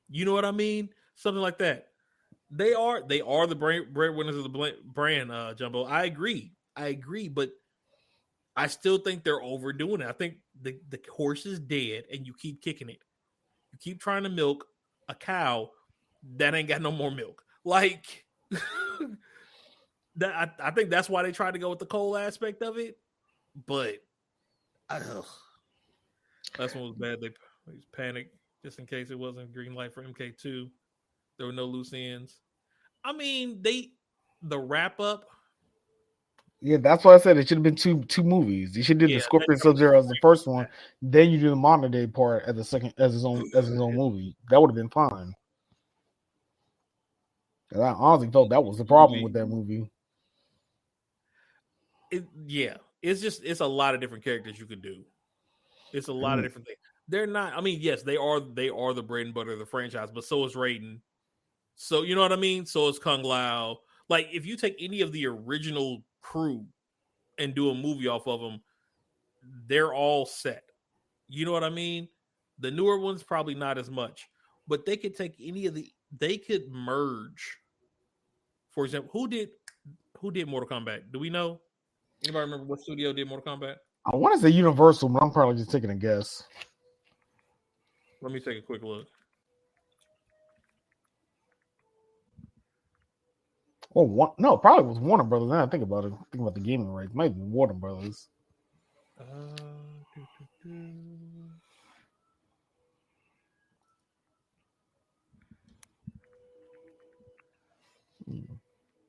You know what I mean? Something like that. They are the breadwinners of the brand, Jumbo. I agree, but I still think they're overdoing it. I think the horse is dead, and you keep kicking it. You keep trying to milk a cow that ain't got no more milk. Like that, I think that's why they tried to go with the Cole aspect of it. But last one was bad. They panicked just in case it wasn't green light for MK2. There were no loose ends. I mean, the wrap up. Yeah, that's why I said it should have been two movies. You should do the Scorpion Sub-Zero as the first one, then you do the modern day part as the second as his own movie. That would have been fine. I honestly felt that was the problem with that movie. It's a lot of different characters you could do. It's a lot of different things. They're not. I mean, yes, they are the bread and butter of the franchise, but so is Raiden. So you know what I mean. So is Kung Lao. Like if you take any of the original crew and do a movie off of them, they're all set. You know what I mean? The newer ones probably not as much, but they could take they could merge. For example, who did Mortal Kombat? Do we know? Anybody remember what studio did Mortal Kombat? I want to say Universal, but I'm probably just taking a guess. Let me take a quick look. No, probably was Warner Brothers. Now I think about it. Think about the gaming rights. Might be Warner Brothers.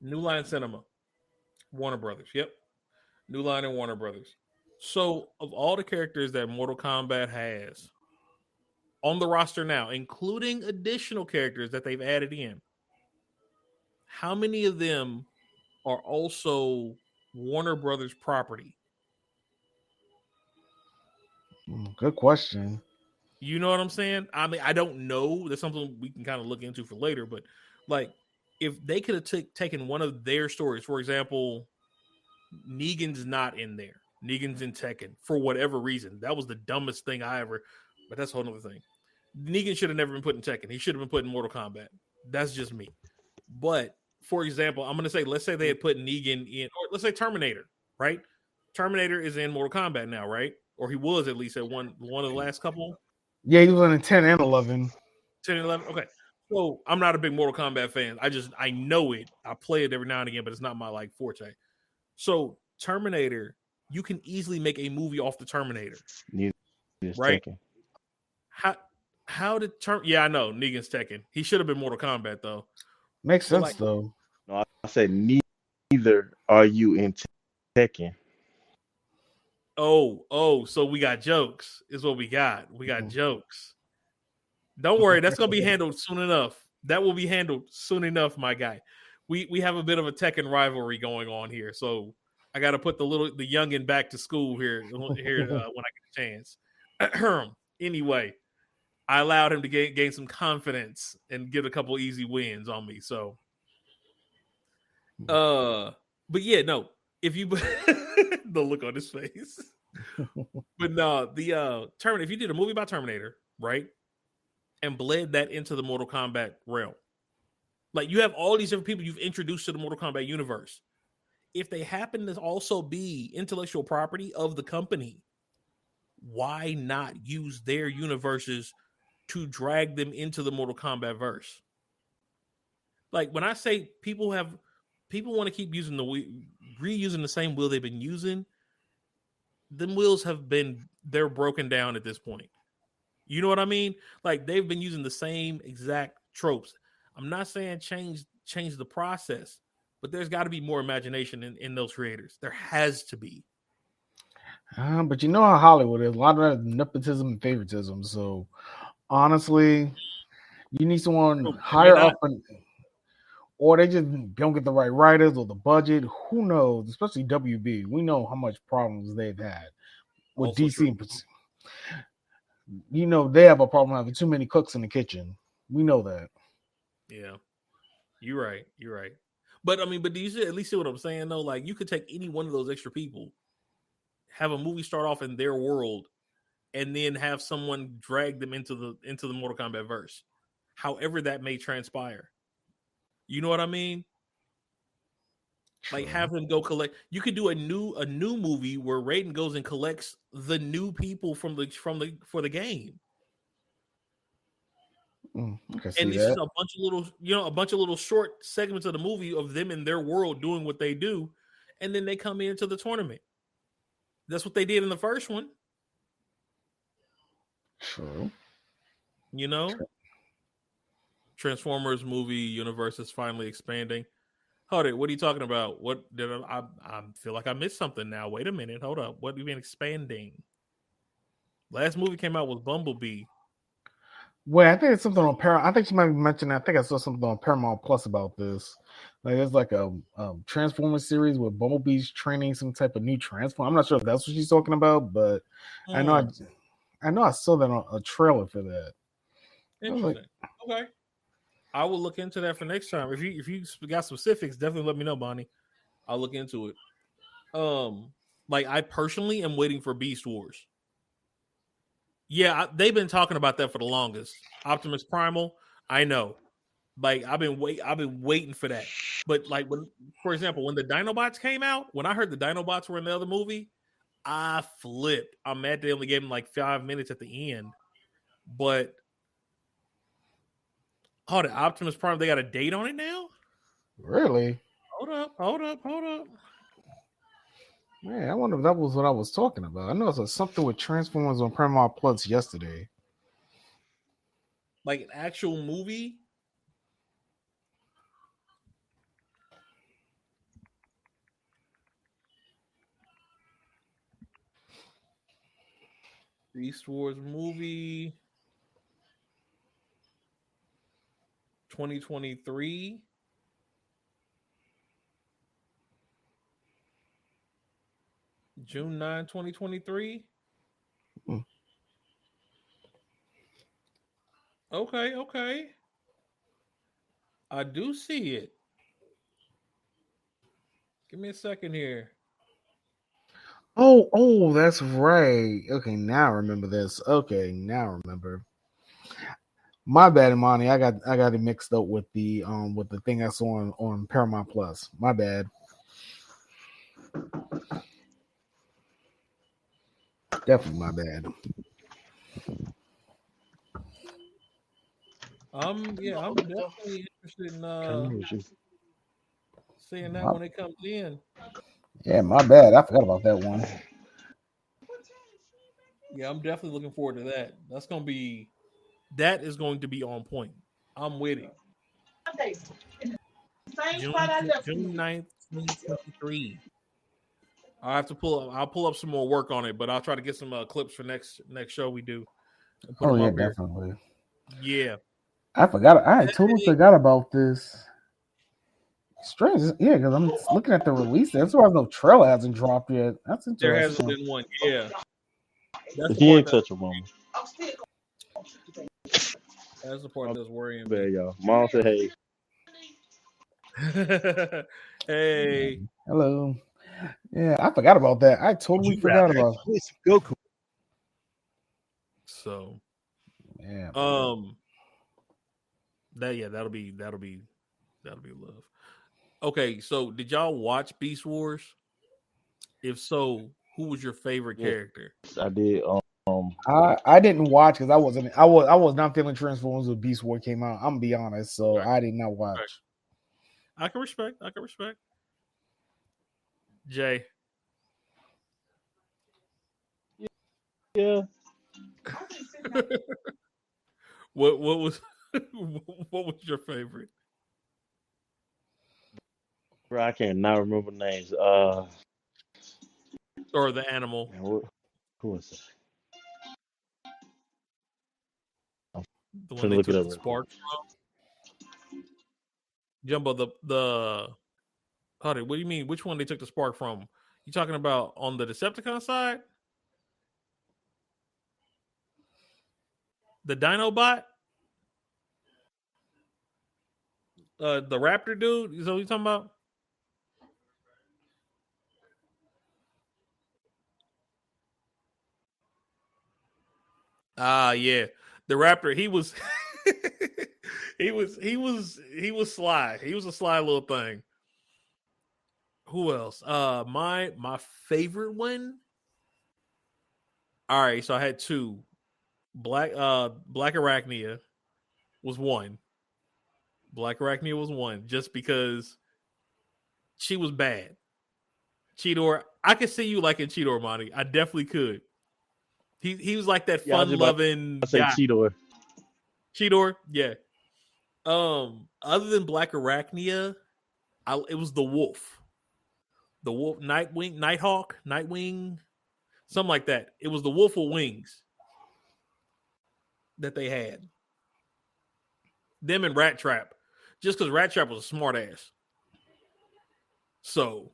New Line Cinema, Warner Brothers. Yep, New Line and Warner Brothers. So, of all the characters that Mortal Kombat has on the roster now, including additional characters that they've added in, how many of them are also Warner Brothers property? Good question. You know what I'm saying? I mean, I don't know. That's something we can kind of look into for later. But like, if they could have taken one of their stories, for example, Negan's not in there. Negan's in Tekken for whatever reason. That was the dumbest thing I ever. But that's a whole other thing. Negan should have never been put in Tekken. He should have been put in Mortal Kombat. That's just me. But for example, I'm going to say, let's say they had put Negan in, or let's say Terminator, right? Terminator is in Mortal Kombat now, right? Or he was at least at one of the last couple. Yeah, he was in 10 and 11. 10 and 11. Okay. So I'm not a big Mortal Kombat fan. I know it. I play it every now and again, but it's not my like forte. So Terminator, you can easily make a movie off the Terminator. Right? Tekken. How did Yeah, I know Negan's Tekken. He should have been Mortal Kombat though. Makes sense though. No, I said neither are you in Tekken. Oh, so we got jokes, is what we got. We got jokes. Don't worry, that's gonna be handled soon enough. That will be handled soon enough, my guy. We have a bit of a Tekken rivalry going on here, so I got to put the youngin back to school here when I get a chance. Anyway, I allowed him to gain some confidence and get a couple easy wins on me. So, but yeah, no. If you the look on his face, but no, the Terminator. If you did a movie about Terminator, right, and bled that into the Mortal Kombat realm, like you have all these different people you've introduced to the Mortal Kombat universe. If they happen to also be intellectual property of the company, why not use their universes to drag them into the Mortal Kombat verse? Like when I say people want to keep using reusing the same wheel they've been using, them wheels they're broken down at this point. You know what I mean? Like they've been using the same exact tropes. I'm not saying change the process, but there's got to be more imagination in those creators. There has to be. But you know how Hollywood is. A lot of that is nepotism and favoritism. So honestly, you need someone higher up, or they just don't get the right writers or the budget. Who knows? Especially WB. We know how much problems they've had with Also DC. true. You know they have a problem having too many cooks in the kitchen. We know that. Yeah, you're right. You're right. But I mean, do you at least see what I'm saying though? Like you could take any one of those extra people, have a movie start off in their world, and then have someone drag them into the Mortal Kombat verse, however that may transpire. You know what I mean? Sure. Like have them go collect. You could do a new movie where Raiden goes and collects the new people for the game. And this is a bunch of little short segments of the movie of them in their world doing what they do, and then they come into the tournament. That's what they did in the first one. True. You know, Transformers movie universe is finally expanding. Hold it. What are you talking about? What did I feel like I missed something now? Wait a minute. Hold up. What do you mean expanding? Last movie came out was Bumblebee. Well, I think it's something on Paramount. I think you might be mentioning. I think I saw something on Paramount Plus about this. Like there's like a Transformers series where Bumblebee's training some type of new transform. I'm not sure if that's what she's talking about, but I know I saw that on a trailer for that. Interesting. Okay, I will look into that for next time. If you got specifics, definitely let me know, Bonnie. I'll look into it. Like I personally am waiting for Beast Wars. Yeah, they've been talking about that for the longest. Optimus Primal, I know. Like I've been waiting for that. But like for example, when the Dinobots came out, when I heard the Dinobots were in the other movie, I flipped. I'm mad they only gave him like 5 minutes at the end. But the Optimus Prime, they got a date on it now? Really? Hold up. Man, I wonder if that was what I was talking about. I know it was something with Transformers on Paramount Plus yesterday. Like an actual movie? Beast Wars movie 2023. June 9, 2023. Okay. I do see it. Give me a second here. Oh, that's right. Okay, now I remember this. Okay, now I remember. My bad, Imani. I got it mixed up with the thing I saw on Paramount Plus. My bad. Definitely my bad. I'm definitely interested in seeing that when it comes in. Yeah, my bad. I forgot about that one. Yeah, I'm definitely looking forward to that. That is going to be on point. I'm with it. June 9th, 2023. I'll pull up some more work on it, but I'll try to get some clips for next show we do. Oh yeah, definitely. Yeah. I forgot. I totally forgot about this. Strange, yeah, because I'm looking at the release. That's why no trailer hasn't dropped yet. That's interesting. There hasn't been one. Yeah. He ain't touch a woman. That's the part that's worrying There, me. y'all. Mom said, "Hey, Hey, Hello. Yeah, I forgot about that. I totally forgot about. Goku." so Yeah. that'll be love. Okay, so did y'all watch Beast Wars? If so, who was your favorite Yes, character? I did. I didn't watch because I was not feeling Transformers when Beast War came out. I'm gonna be honest, so Right, I did not right. watch. I can respect. I can respect. Jay, Yeah, what was what was your favorite? bro, I cannot remember names. Or the animal? Man, who was it? I'm The one finna they look it took up the real quick. spark from? Jumbo, the hold it, what do you mean? Which one they took the spark from? You talking about on the Decepticon side? The Dinobot? The Raptor dude? Is that what you talking about? Ah, yeah. The Raptor, he was he was sly. He was a sly little thing. Who else? My favorite one. All right, so I had two. Black Arachnia was one. Black Arachnia was one just because she was bad. Cheetor, I could see you liking Cheetor, Monty. I definitely could. He was like that Yeah, I was fun just about loving to say guy. Cheetor. Cheetor, yeah. Other than Black Arachnia, it was the Wolf. The Wolf, Nightwing, Nighthawk, Nightwing, something like that. It was the Wolf with wings that they had. Them and Rat Trap. Just because Rat Trap was a smart ass. So,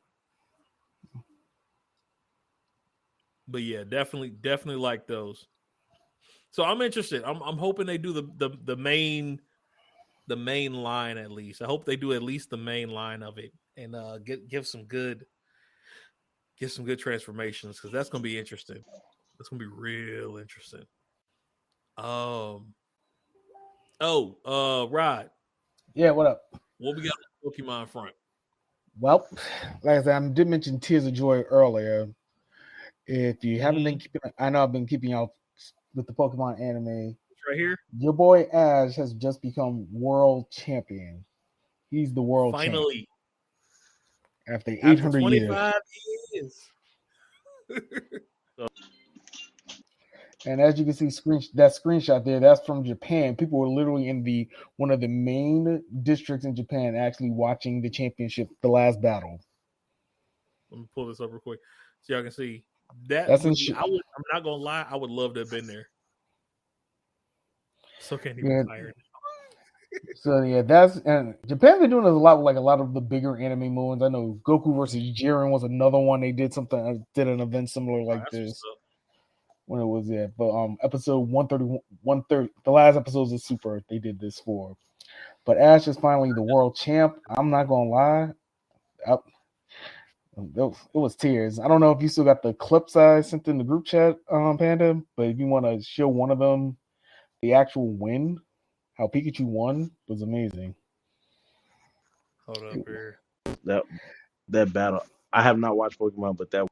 but yeah, definitely like those. So I'm interested. I'm hoping they do the main line at least. I hope they do at least the main line of it and give some good transformations because that's gonna be interesting. That's gonna be real interesting. Um. Rod, Yeah, what up? what we got on the Pokemon front? Well, like I said, I did mention Tears of Joy earlier. If you haven't been keeping, I know I've been keeping up with the Pokemon anime. It's right here. Your boy Ash has just become world champion. He's the world champ Finally, after after 800 years. 25 years. And as you can see, that screenshot there, that's from Japan. People were literally in the one of the main districts in Japan, actually watching the championship, the last battle. Let me pull this up real quick so y'all can see. That That's would in be. I'm not gonna lie. I would love to have been there. So can't even yeah. tired. So yeah, that's and Japan's been doing this a lot with like a lot of the bigger anime ones. I know Goku versus Jiren was another one. They did did an event similar like That's what's this up. when it was but episode 130, the last episodes of Super they did this for. But Ash is finally the world champ. I'm not gonna lie, it was tears. I don't know if you still got the clips I sent in the group chat, Panda. But if you want to show one of them, the actual win, how Pikachu won was amazing. Hold up here. That battle. I have not watched Pokemon, but that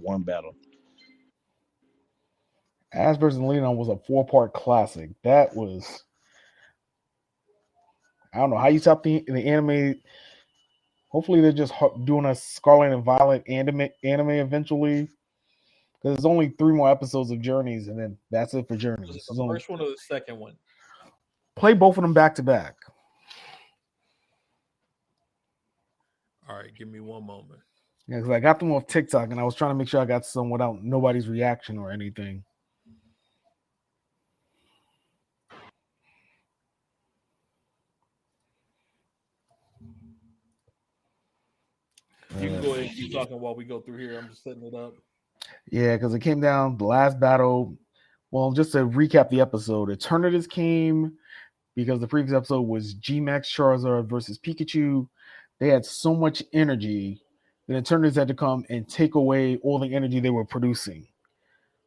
one battle. Ash versus Leon was a 4-part classic. That was, I don't know how you top the anime. Hopefully they're just doing a Scarlet and Violet anime eventually. Because there's only 3 more episodes of Journeys, and then that's it for Journeys. Was it the first one or the second one? Play both of them back to back. All right, give me one moment. Yeah, because I got them off TikTok, and I was trying to make sure I got some without nobody's reaction or anything. You can go ahead and keep talking while we go through here. I'm just setting it up. Yeah, because it came down the last battle Well, just to recap the episode, Eternatus came because the previous episode was G-Max Charizard versus Pikachu. They had so much energy that Eternatus had to come and take away all the energy they were producing.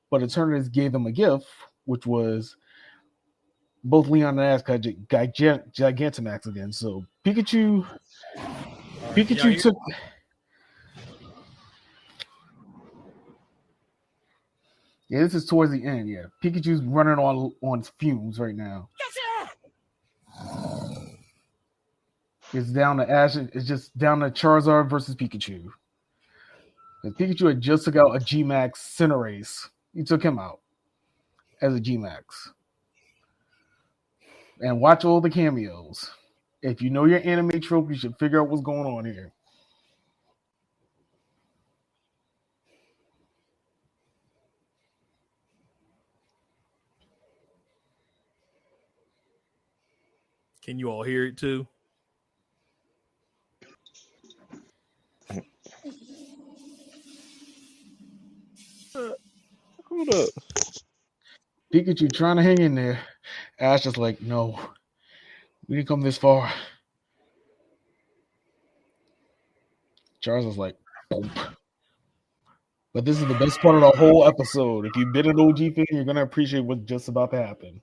But Eternatus gave them a gift, which was both Leon and Ash got Gigantamax again. So Pikachu took. Yeah, this is towards the end. Yeah, Pikachu's running on fumes right now. It's down to Ash. It's just down to Charizard versus Pikachu. Because Pikachu had just took out a G-Max Cinderace. He took him out as a G-Max. And watch all the cameos. If you know your anime trope, you should figure out what's going on here. Can you all hear it too? Hold up. Pikachu trying to hang in there. Ash is like, no, we didn't come this far. Charizard's like, boom. But this is the best part of the whole episode. If you've been an OG fan, you're gonna appreciate what's just about to happen.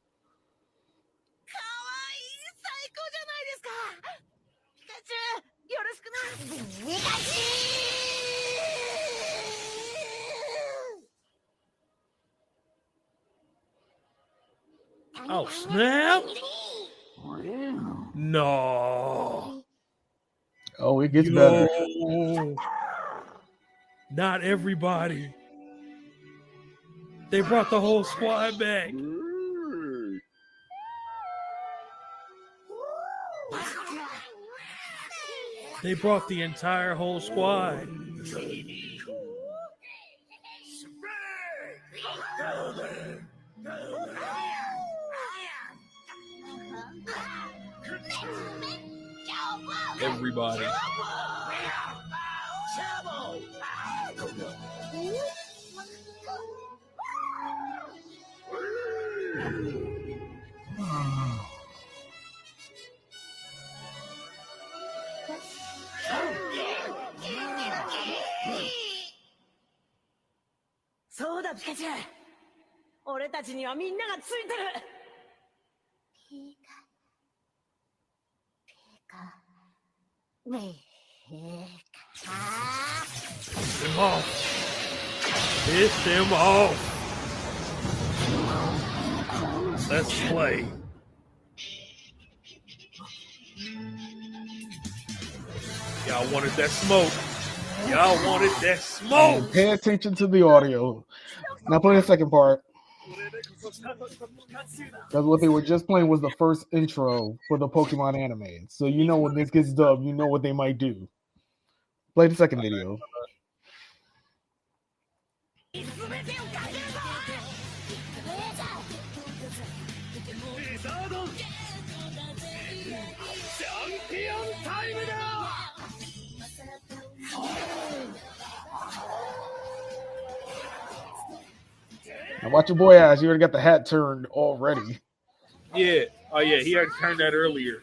Oh, snap! No. Oh, it gets better. Not everybody. They brought the whole squad back. They brought the entire whole squad. Everybody. Piss him off. Piss him off. Let's play. Y'all wanted that smoke. Y'all wanted that smoke. Pay attention to the audio. Now play the second part. Because what they were just playing was the first intro for the Pokemon anime. So you know when this gets dubbed, you know what they might do. Play the second video. Now watch your boy Ash. You already got the hat turned already. Yeah. Oh, yeah. He already turned that earlier.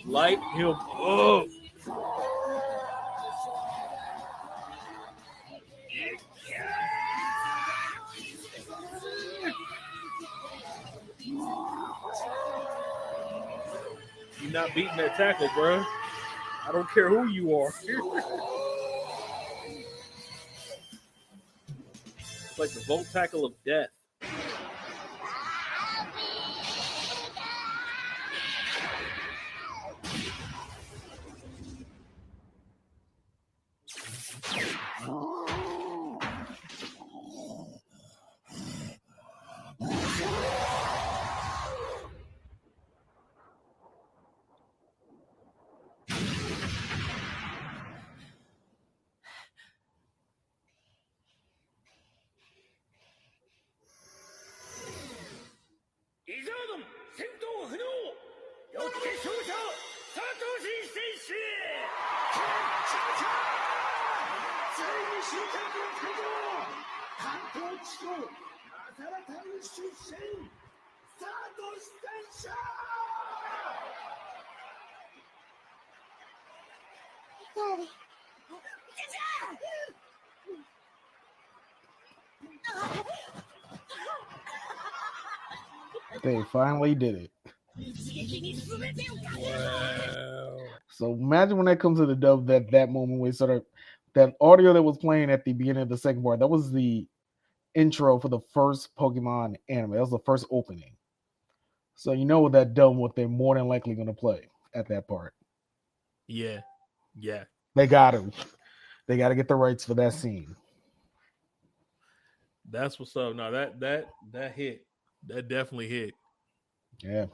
Light him up. You're not beating that tackle, bro. I don't care who you are. It's like the Volt Tackle of death. They finally did it. Wow. So imagine when that comes to the dub, that moment where sort of that audio that was playing at the beginning of the second part, that was the intro for the first Pokemon anime. That was the first opening. So you know that dub what they're more than likely going to play at that part. Yeah. Yeah. They got to. They got to get the rights for that scene. That's what's up. No, that hit. That definitely hit. Yeah.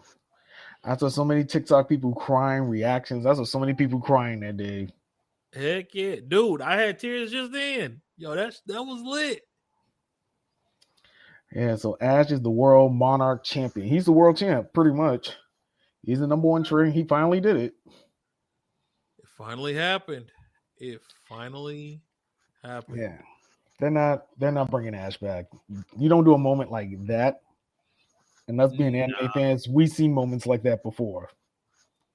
I saw so many TikTok people crying reactions. I saw so many people crying that day. Heck yeah. Dude, I had tears just then. Yo, that was lit. Yeah, so Ash is the world monarch champion. He's the world champ, pretty much. He's the number one trainer. He finally did it. It finally happened. It finally happened. Yeah. They're not bringing Ash back. You don't do a moment like that. And us being anime fans, we've seen moments like that before.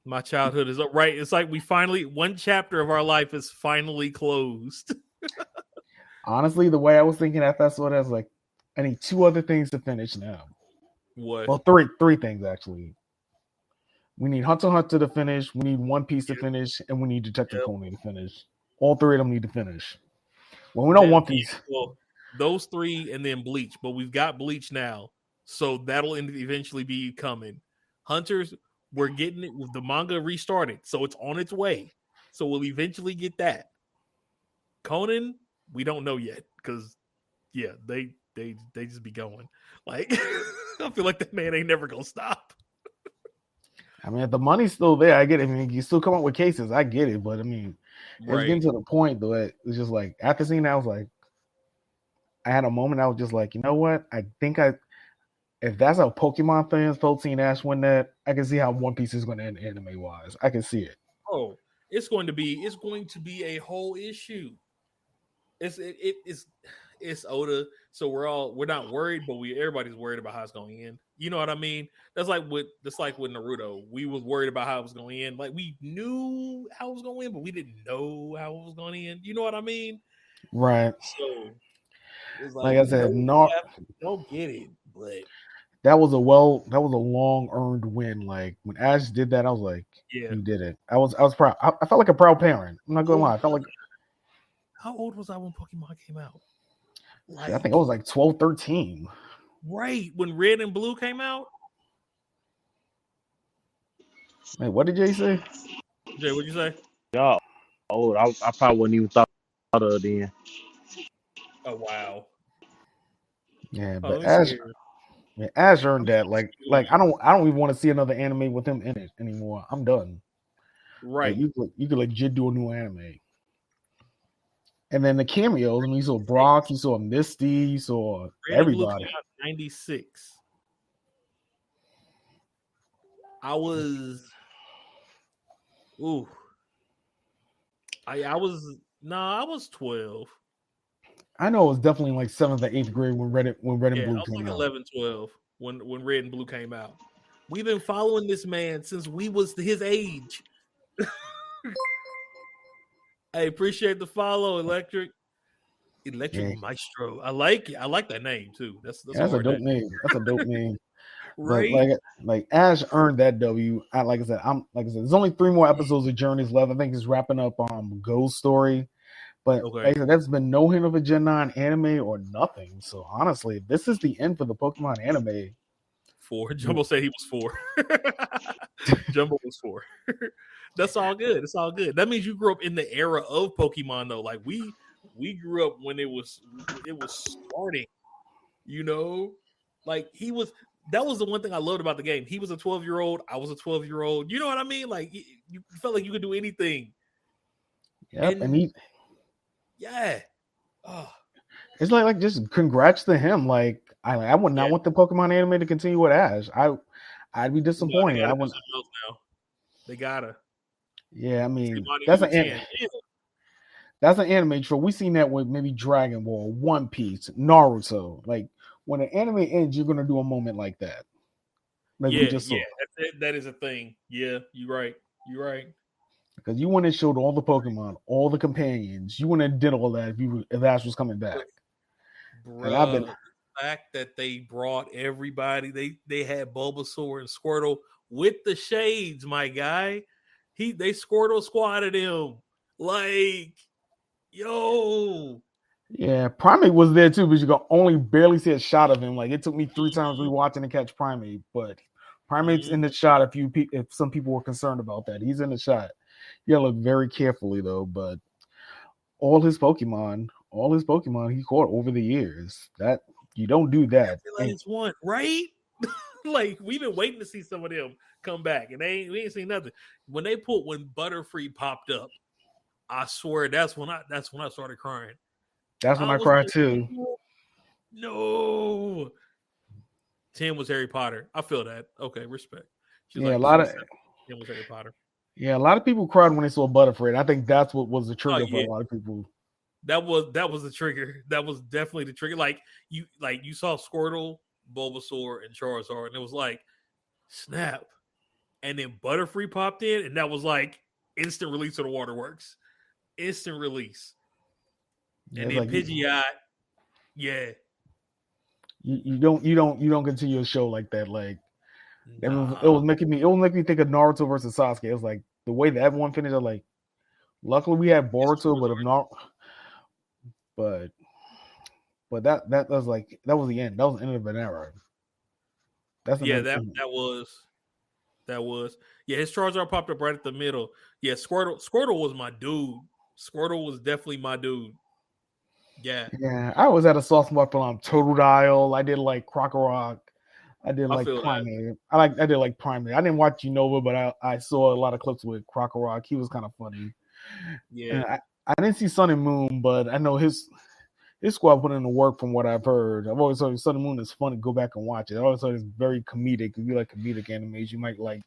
My childhood is up, right. It's like we finally, one chapter of our life is finally closed. Honestly, the way I was thinking after I saw that, I was like, I need two other things to finish now. What? Well, three things actually. We need Hunter x Hunter to finish, we need One Piece to finish, and we need Detective Conan to finish. All three of them need to finish. Well, we know One Piece. Well, those three and then Bleach, but we've got Bleach now, so that'll eventually be coming. Hunters, we're getting it. The manga restarted, so it's on its way. So we'll eventually get that. Conan, we don't know yet because, yeah, they just be going. Like, I feel like that man ain't never gonna stop. I mean, if the money's still there, I get it. I mean, you still come up with cases, I get it. But I mean, it's getting to the point though. It's just like after seeing that, I was like, I had a moment. I was just like, you know what? I think if that's how Pokemon fans felt seeing Ash win that, I can see how One Piece is going to end anime wise. I can see it. Oh, it's going to be a whole issue. It's Oda, so we're not worried, but everybody's worried about how it's going to end. You know what I mean? That's like with Naruto. We was worried about how it was going to end. Like we knew how it was going to end, but we didn't know how it was going to end. You know what I mean? Right. So it's like I said, don't get it, but that was a long earned win. Like when Ash did that, I was like, yeah, he did it. I was proud. I felt like a proud parent. I'm not gonna lie. I felt like. How old was I when Pokemon came out? Like, I think I was like 12, 13. Right when Red and Blue came out. Wait, what did Jay say? Jay, what'd you say? Y'all old. I probably wouldn't even thought of it then. Oh wow. Yeah, but Ash earned that. Like I don't even want to see another anime with him in it anymore. I'm done. Right. Like, you could legit do a new anime. And then the cameos. I mean, you saw Brock, you saw Misty, you saw everybody. 96. I was. Ooh. I was 12. I know it was definitely like 7th or 8th grade when Red and Blue came out. Like 11, 12 when Red and Blue came out. We've been following this man since we was his age. I appreciate the follow, Electric Maestro. I like it. I like that name too. That's a dope name. That's a dope name. Right? But like Ash earned that W. Like I said, there's only 3 more episodes of Journeys left. I think it's wrapping up Go's story. But like I said, there's been no hint of a Gen 9 anime or nothing. So honestly, this is the end for the Pokemon anime. 4. Jumbo said he was 4. Jumbo was 4. That's all good. It's all good. That means you grew up in the era of Pokemon though. Like we grew up when it was starting. You know, like that was the one thing I loved about the game. He was a 12-year-old. I was a 12-year-old. You know what I mean? Like you felt like you could do anything. Yep, and he. Yeah. Oh. It's like just congrats to him. Like I would not want the Pokemon anime to continue with Ash. I'd be disappointed. I wouldn't. They gotta. Yeah, I mean that's an That's an anime trope. We seen that with maybe Dragon Ball, One Piece, Naruto. Like when an anime ends, you're gonna do a moment like that. Like we just saw. That is a thing. Yeah, you're right. You're right. Because you wouldn't have showed all the Pokemon, all the companions. You wouldn't have did all that if Ash was coming back. Bruh, like the fact that they brought everybody, they had Bulbasaur and Squirtle with the shades, my guy. They Squirtle squatted him. Like, yo. Yeah, Primate was there too, but you could only barely see a shot of him. Like it took me 3 times rewatching to catch Primate, but Primate's in the shot if some people were concerned about that. He's in the shot. You gotta look very carefully though, but all his Pokemon he caught over the years. That you don't do that. It's one, right? Like we've been waiting to see some of them come back, and we ain't seen nothing. When Butterfree popped up, I swear that's when I started crying. That's when I cried too. No. 10 was Harry Potter. I feel that. Okay, respect. She's a lot of 10 was Harry Potter. Yeah, a lot of people cried when they saw Butterfree. I think that's what was the trigger for a lot of people. That was the trigger. That was definitely the trigger. Like you saw Squirtle, Bulbasaur, and Charizard, and it was like, snap. And then Butterfree popped in, and that was like instant release of the waterworks. Instant release. Yeah, and then like, Pidgeot, yeah. You don't continue a show like that. Like it was making me think of Naruto versus Sasuke. It was like the way that one finished. I'm like, luckily we had Boruto, but if not, but that was like that was the end. That was the end of an era. That was his Charizard popped up right at the middle. Yeah, Squirtle was my dude. Squirtle was definitely my dude. Yeah. I was at a soft spot for Totodile. I did like Crocorock. I did like Primate. I did like Primate. I didn't watch Unova, but I saw a lot of clips with Crocorock. He was kind of funny. Yeah. I didn't see Sun and Moon, but I know his squad put in the work from what I've heard. I've always heard Sun and Moon is fun to go back and watch it. I always thought it's very comedic. If you like comedic animes, you might like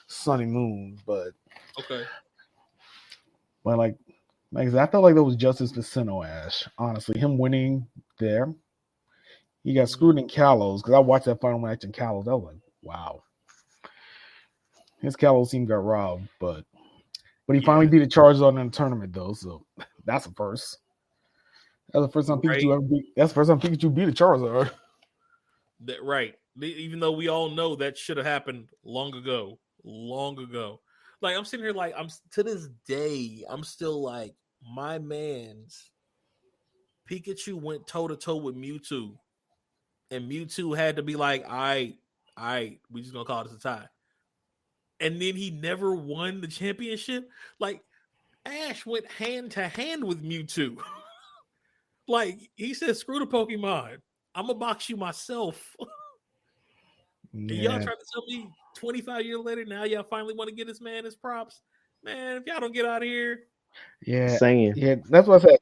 Sun and Moon, but okay. But like I felt like there was justice for Sinnoh Ash. Honestly, him winning there, he got screwed in Kalos because I watched that final match in Kalos. I was like, wow, his Kalos team got robbed, but he finally beat the Charizard in the tournament though, so that's a first. That's the first time Pikachu ever beat. That's the first time Pikachu beat a Charizard. Right. Even though we all know that should have happened long ago. Like I'm sitting here, like I'm to this day, I'm still like, my man's Pikachu went toe to toe with Mewtwo, and Mewtwo had to be like, all right, we just gonna call this a tie. And then he never won the championship. Like Ash went hand to hand with Mewtwo. Like he said, screw the Pokemon. I'm gonna box you myself. And y'all trying to tell me 25 years later, now y'all finally want to get this man his props? Man, if y'all don't get out of here. Yeah, that's what I said.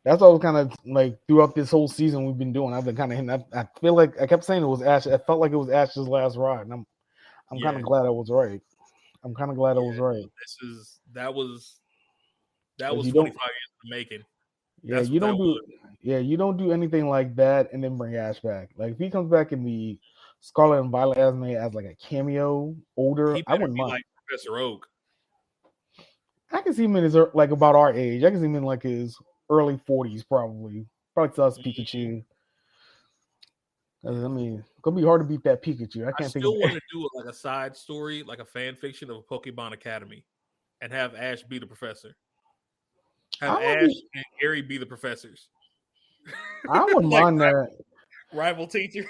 That's what I was kind of like throughout this whole season we've been doing. I've been kind of I feel like I kept saying it was Ash. I felt like it was Ash's last ride, and I'm kind of glad I was right. I'm kind of glad I was right. That was 25 years in the making. Yeah, you don't do anything like that and then bring Ash back. Like if he comes back in the Scarlet and Violet anime as like a cameo older, I wouldn't mind. Like Professor Oak. I can see him in his like about our age. I can see him in like his early 40s, probably to us Pikachu. I mean, it's gonna be hard to beat that Pikachu. I still want to do like a side story, like a fan fiction of a Pokemon Academy, and have Ash be the professor. Have Ash and Gary be the professors. I wouldn't mind that. Rival teachers.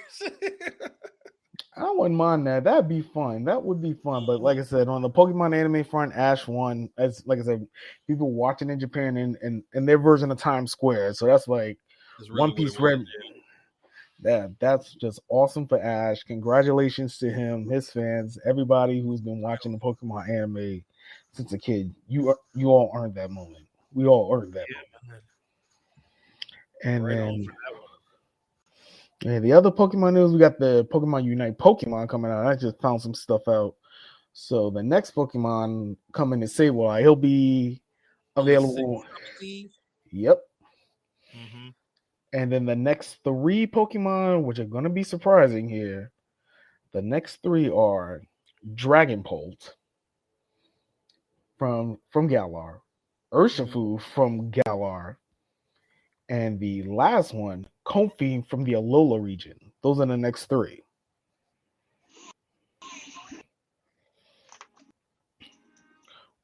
I wouldn't mind that. That'd be fun. That would be fun. But like I said, on the Pokemon anime front, Ash won. As like I said, people watching in Japan and their version of Times Square. So that's like really One Piece Red. That's just awesome for Ash. Congratulations to him, his fans, everybody who's been watching the Pokemon anime since a kid. You all earned that moment. We all earned that moment. And then the other Pokemon news, we got the Pokemon Unite Pokemon coming out. I just found some stuff out. So the next Pokemon coming to Sableye, he'll be available. Yep. Mm-hmm. And then the next three Pokemon, which are going to be surprising here, the next three are Dragonbolt from Galar, Urshifu from Galar, and the last one, Comfey from the Alola region. Those are the next three.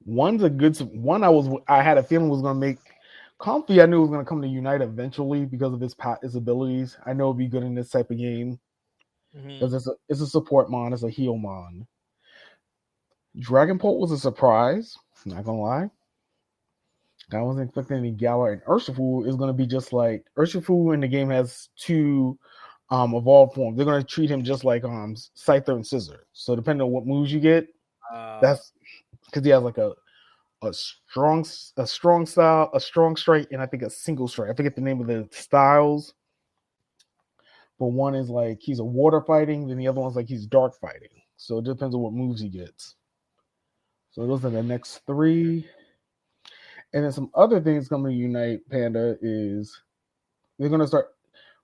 One's a good one. I had a feeling was going to make Comfey. I knew was going to come to Unite eventually because of his abilities. I know it'd be good in this type of game because it's a support mon, it's a heal mon. Dragonbolt was a surprise. Not gonna lie. I wasn't expecting any Galar, and Urshifu is going to be just like Urshifu in the game has two evolved forms. They're going to treat him just like Scyther and Scissor. So depending on what moves you get, that's because he has like a strong style, a strong strike, and I think a single strike. I forget the name of the styles, but one is like he's a water fighting, then the other one's like he's dark fighting. So it depends on what moves he gets. So those are the next three. And then some other things coming to Unite Panda is they're gonna start.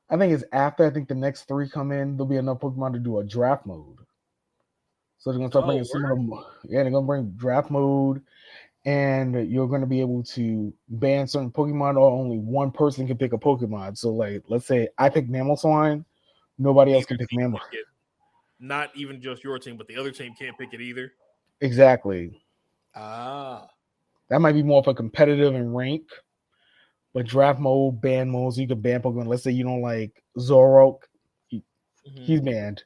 I think it's after the next three come in, there'll be enough Pokemon to do a draft mode. So they're gonna start bringing some of them. Yeah, they're gonna bring draft mode, and you're gonna be able to ban certain Pokemon, or only one person can pick a Pokemon. So, like, let's say I pick Mamoswine, nobody else can pick Mamoswine. Not even just your team, but the other team can't pick it either. Exactly. That might be more of a competitive and rank. But draft mode, ban mode, so you can ban Pokemon. Let's say you don't like Zoroark, he's banned.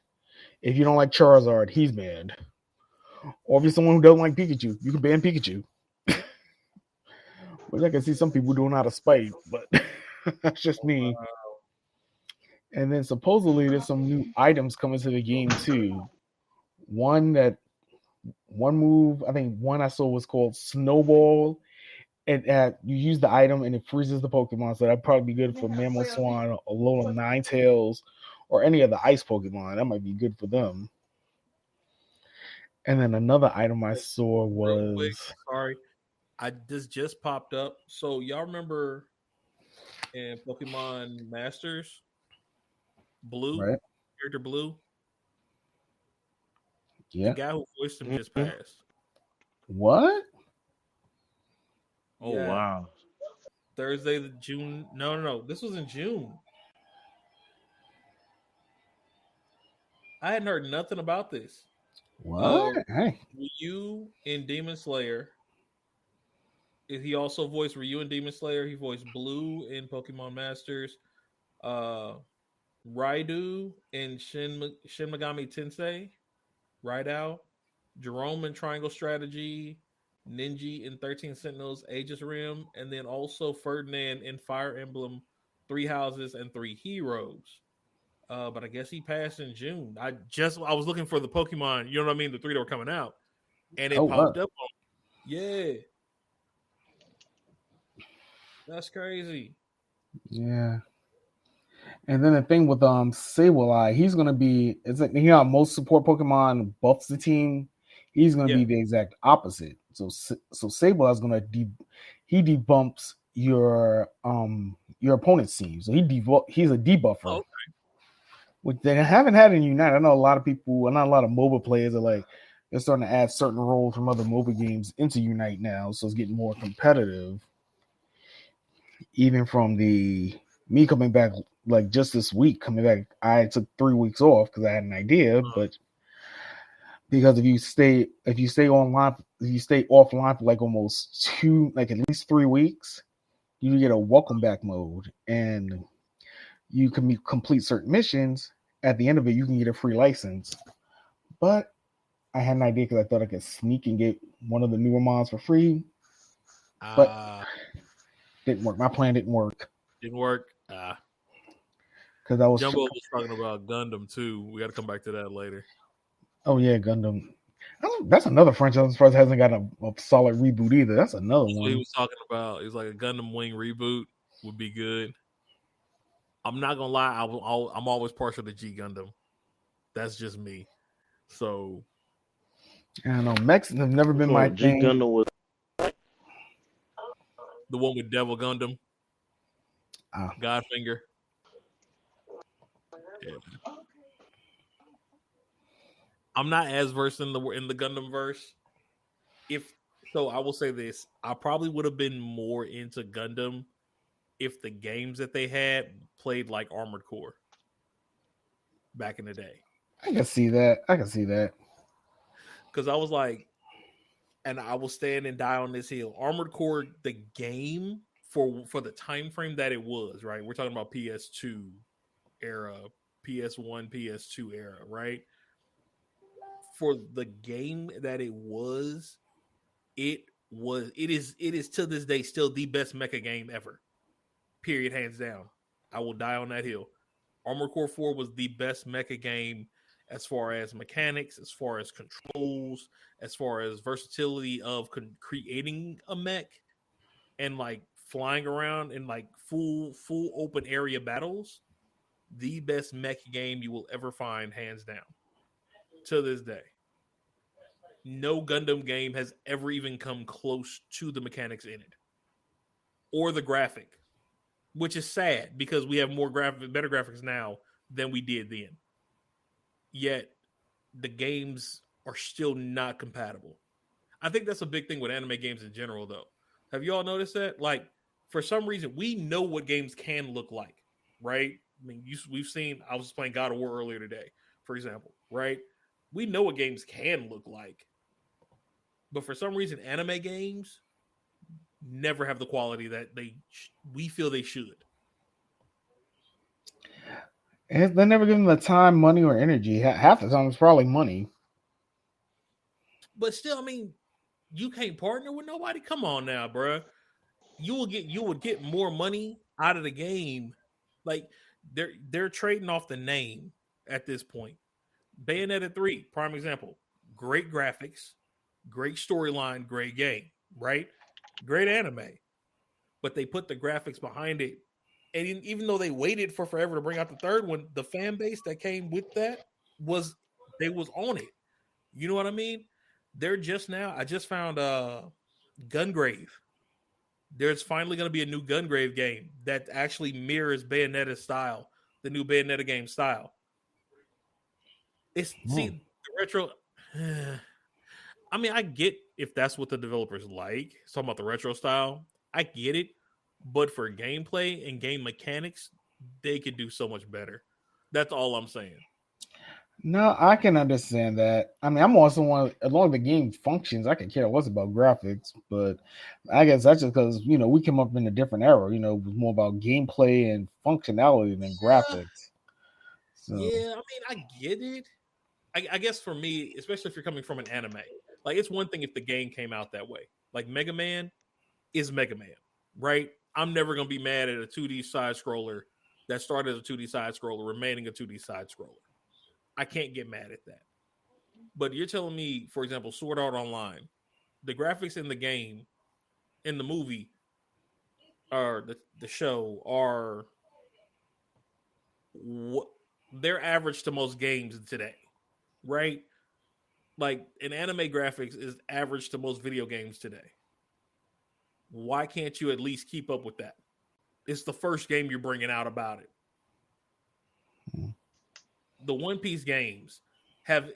If you don't like Charizard, he's banned. Or if you're someone who doesn't like Pikachu, you can ban Pikachu. Which I can see some people doing out of spite, but that's just me. Wow. And then supposedly there's some new items coming to the game too. One move, I think one I saw was called Snowball. And you use the item and it freezes the Pokemon, so that'd probably be good for Mamoswine, Alola Ninetales, or any of the ice Pokemon. That might be good for them. And then another item I saw was quick, sorry, this just popped up. So y'all remember in Pokemon Masters, Blue, right? Character Blue? Yeah. The guy who voiced him just passed. What? Oh, yeah. Wow. Thursday, June. No. This was in June. I hadn't heard nothing about this. What? Hey. Ryu in Demon Slayer. He also voiced Ryu in Demon Slayer. He voiced Blue in Pokemon Masters. Raidu in Shin Megami Tensei. Raidu. Jerome in Triangle Strategy. Ninja in 13 Sentinels, Aegis Rim, and then also Ferdinand in Fire Emblem, 3 Houses and 3 Heroes. But I guess he passed in June. I was looking for the Pokemon, you know what I mean, the 3 that were coming out, and it popped up on. Yeah, that's crazy. Yeah. And then the thing with Sableye, he's gonna be most support Pokemon buffs the team. He's gonna be the exact opposite. So Sableye is gonna debumps your opponent's team. So he's a debuffer. Oh, okay. Which they haven't had in Unite. I know a lot of people, not a lot of mobile players are like they're starting to add certain roles from other mobile games into Unite now, so it's getting more competitive. Even from me coming back like just this week, I took 3 weeks off because I had an idea, but because if you stay offline for like almost at least 3 weeks, you get a welcome back mode, and you can complete certain missions. At the end of it, you can get a free license. But I had an idea because I thought I could sneak and get one of the newer mods for free. But didn't work. My plan didn't work. Because I was Jumbo was talking about Gundam too. We got to come back to that later. Oh yeah, Gundam. That's another franchise as far as hasn't got a solid reboot either. That's another one. He was talking about. It was like a Gundam Wing reboot would be good. I'm not gonna lie. I'm always partial to G Gundam. That's just me. So I don't know. Mechs have never been my G thing. Gundam was the one with Devil Gundam. Godfinger. Yeah. I'm not as versed in the Gundam verse. If so, I will say this: I probably would have been more into Gundam if the games that they had played like Armored Core back in the day. I can see that. I can see that. Because I was like, and I will stand and die on this hill. Armored Core, the game for the time frame that it was, right? We're talking about PS2 era, PS1, PS2 era, right? For the game that it is to this day still the best mecha game ever. Period, hands down. I will die on that hill. Armored Core 4 was the best mecha game as far as mechanics, as far as controls, as far as versatility of creating a mech and like flying around in like full open area battles. The best mech game you will ever find, hands down. To this day, no Gundam game has ever even come close to the mechanics in it or the graphic, which is sad because we have better graphics now than we did then. Yet the games are still not compatible. I think that's a big thing with anime games in general, though. Have you all noticed that? Like, for some reason, we know what games can look like, right? I mean, we've seen. I was playing God of War earlier today, for example, right? We know what games can look like, but for some reason, anime games never have the quality that we feel they should. And they never give them the time, money, or energy. Half the time, it's probably money. But still, I mean, you can't partner with nobody. Come on now, bro. You would get more money out of the game. Like they're trading off the name at this point. Bayonetta 3, prime example. Great graphics, great storyline, great game, right? Great anime. But they put the graphics behind it. And even though they waited for forever to bring out the third one, the fan base that came with that was on it. You know what I mean? They're just now. I just found Gungrave. There's finally going to be a new Gungrave game that actually mirrors Bayonetta's style, the new Bayonetta game style. See the retro. I mean, I get if that's what the developers like. Talking about the retro style, I get it. But for gameplay and game mechanics, they could do so much better. That's all I'm saying. No, I can understand that. I mean, I'm also one. As long as the game functions, I can care less about graphics. But I guess that's just because we came up in a different era. It was more about gameplay and functionality than graphics. So Yeah, I mean, I get it. I guess for me, especially if you're coming from an anime, like it's one thing if the game came out that way. Like Mega Man is Mega Man, right? I'm never gonna be mad at a 2D side scroller that started as a 2D side scroller, remaining a 2D side scroller. I can't get mad at that. But you're telling me, for example, Sword Art Online, the graphics in the game, in the movie, or the show are what they're average to most games today, right? Like an anime graphics is average to most video games today. Why can't you at least keep up with that? It's the first game you're bringing out about it. The One Piece games have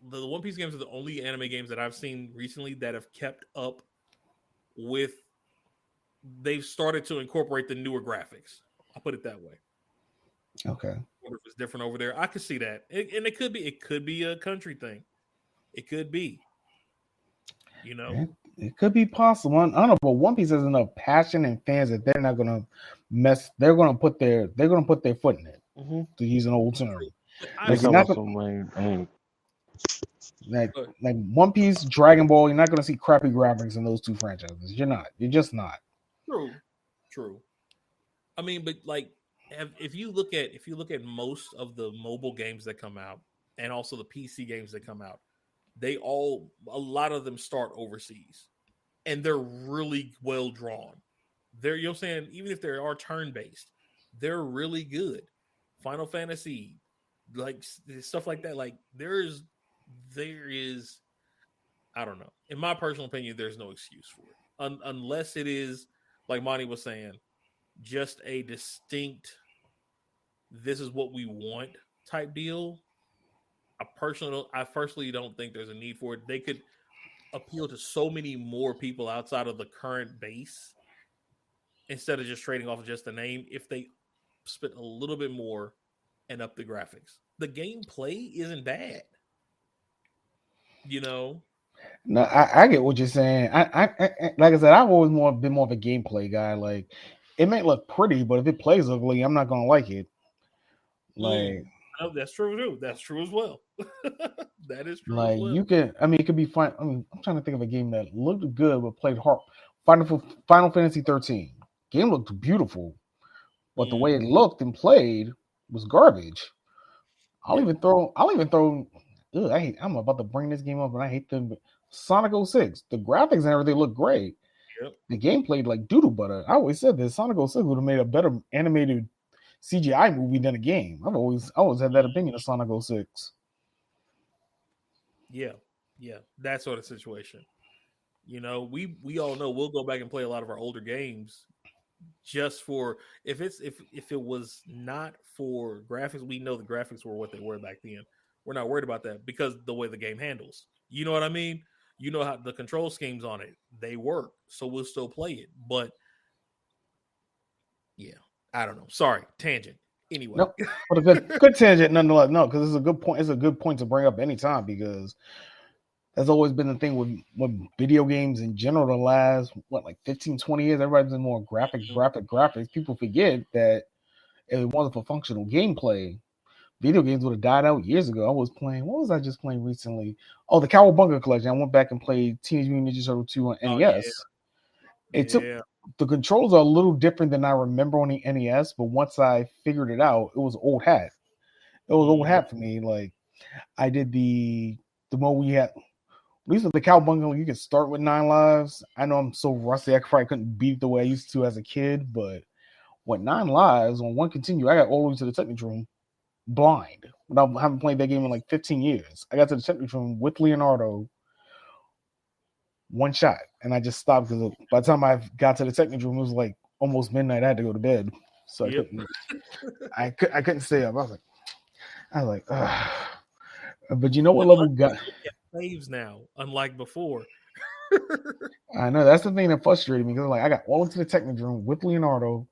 the One Piece games are the only anime games that I've seen recently that have kept up with. They've started to incorporate the newer graphics. I'll put it that way. okay. If it's different over there, I could see that, and it could be a country thing. It could be, It could be possible. I don't know, but One Piece has enough passion and fans that they're not gonna mess. They're gonna put their foot in it. To use an old term. Like you're not gonna, like One Piece, Dragon Ball. You're not gonna see crappy graphics in those two franchises. You're not. You're just not. True. I mean, but like, if you look at most of the mobile games that come out, and also the PC games that come out, a lot of them start overseas, and they're really well drawn. They're, you know what I'm saying, even if they are turn based, they're really good. Final Fantasy, like stuff like that. Like there is, I don't know. In my personal opinion, there's no excuse for it, unless it is like Monty was saying. just a distinct, this is what we want type deal, I personally don't think there's a need for it. They could appeal to so many more people outside of the current base instead of just trading off of just the name if they spent a little bit more and up the graphics. The gameplay isn't bad, you know. No, I get what you're saying. Like I said, I've always been more of a gameplay guy. Like, it may look pretty, but if it plays ugly, I'm not gonna like it. Mm. Like, Oh, that's true too. That's true as well. That is true as like well. you can. I mean, it could be fine. I mean, I'm trying to think of a game that looked good but played hard. Final Fantasy 13 game looked beautiful, but the Mm. way it looked and played was garbage. I'll Yeah. even throw. I'll even throw. Ugh, I'm about to bring this game up, and I hate them. Sonic 06. The graphics and everything look great. Yep. The game played like doodle butter. I always said this. Sonic 06 would have made a better animated CGI movie than a game. I always had that opinion of Sonic 06. Yeah. Yeah. That sort of situation. You know, we all know we'll go back and play a lot of our older games just for if it was not for graphics, we know the graphics were what they were back then. We're not worried about that because the way the game handles. You know what I mean? You know how the control schemes on it, they work. So we'll still play it. But yeah, I don't know. Sorry, tangent. Anyway. Nope. But a good tangent nonetheless. No, because it's a good point. It's a good point to bring up anytime because that's always been the thing with video games in general the last like 15, 20 years. Everybody's been more graphics. People forget that if it wasn't for functional gameplay, video games would have died out years ago. What was I just playing recently? Oh, the Cowabunga Collection. I went back and played Teenage Mutant Ninja Turtle 2 on Oh NES. It took yeah. the controls are a little different than I remember on the NES, but once I figured it out, it was old hat. It was old hat for me. Like I did the one we had. At least with the Cowabunga, you can start with 9 lives. I know I'm so rusty, I probably couldn't beat the way I used to as a kid, but with 9 lives on one continue, I got all the way to the technical room blind. Without having played that game in like 15 years. I got to the technical room with Leonardo, one shot, and I just stopped because by the time I got to the technical room, it was like almost midnight. I had to go to bed, so Yep. I couldn't stay up. I was like, ugh. But you know what level got? Saves now, unlike before. I know that's the thing that frustrated me because like I got all into the technical room with Leonardo,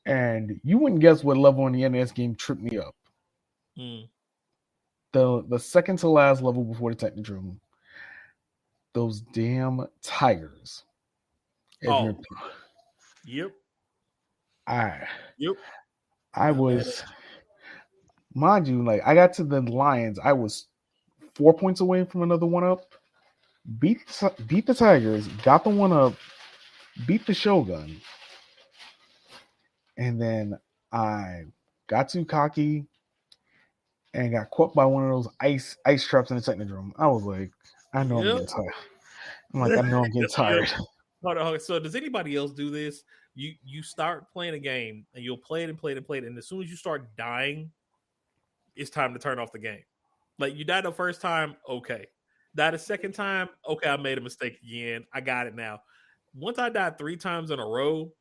and you wouldn't guess what level in the NES game tripped me up. Mm. The second to last level before the technical room. Those damn tigers. Oh. Yep. Yep. I was, mind you, like I got to the lions. I was 4 points away from another one up. Beat the tigers. Got the one up. Beat the shogun. And then I got too cocky and got caught by one of those ice traps in the technical room. I was like, I know I'm getting tired. I know I'm getting tired. Hold on. So does anybody else do this? You start playing a game and you'll play it and play it and play it, and as soon as you start dying, it's time to turn off the game. Like you died the first time, okay. Died a second time, okay, I made a mistake again. I got it now. Once I died 3 times in a row,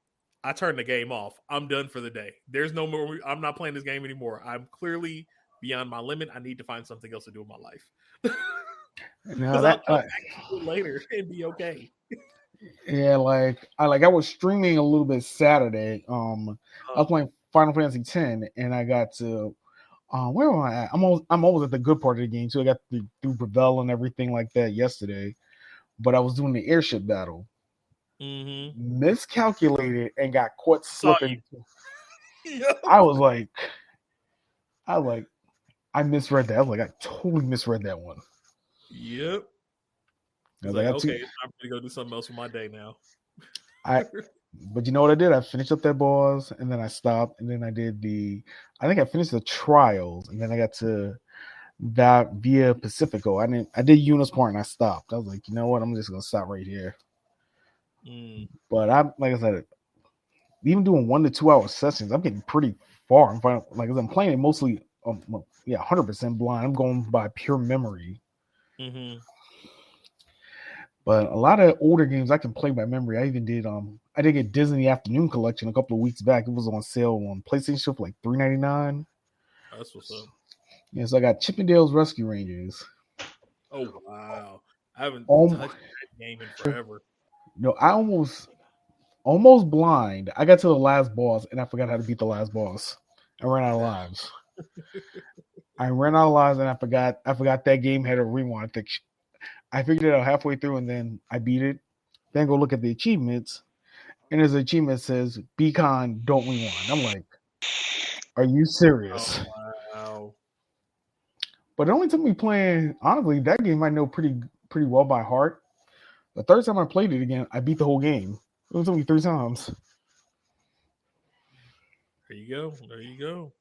I turned the game off. I'm done for the day. There's no more. I'm not playing this game anymore. I'm clearly beyond my limit. I need to find something else to do in my life. Now I'll come back to it later and be okay. yeah, I was streaming a little bit Saturday. I was playing Final Fantasy X, and I got to where am I at? I'm almost at the good part of the game too. I got through Gravel and everything like that yesterday, but I was doing the airship battle. Mm-hmm. Miscalculated and got caught slipping. Yep. I was like, I misread that. I was like, I totally misread that one. Yep. I was like, like, okay, it's time for me to go do something else for my day now. But you know what I did? I finished up that boss, and then I stopped, and then I think I finished the trials, and then I got to that Via Pacifico. I did Eunice Part, and I stopped. I was like, you know what? I'm just gonna stop right here. But like I said, even doing 1 to 2 hour sessions, I'm getting pretty far. I'm playing it mostly, 100% blind. I'm going by pure memory. Mm-hmm. But a lot of older games I can play by memory. I did get Disney Afternoon Collection a couple of weeks back. It was on sale on PlayStation for like $3.99. That's what's up. Yeah, so I got Chippendales Rescue Rangers. Oh wow, I haven't Um, touched that game in forever. I almost blind. I got to the last boss and I forgot how to beat the last boss. I ran out of lives. And I forgot that game had a rewind. I figured it out halfway through and then I beat it. Then go look at the achievements, and there's an achievement that says "Be kind, don't rewind." I'm like, are you serious? Oh wow. But it only took me playing. Honestly, that game I know pretty well by heart. The third time I played it again, I beat the whole game. It only took me 3 times. There you go. There you go.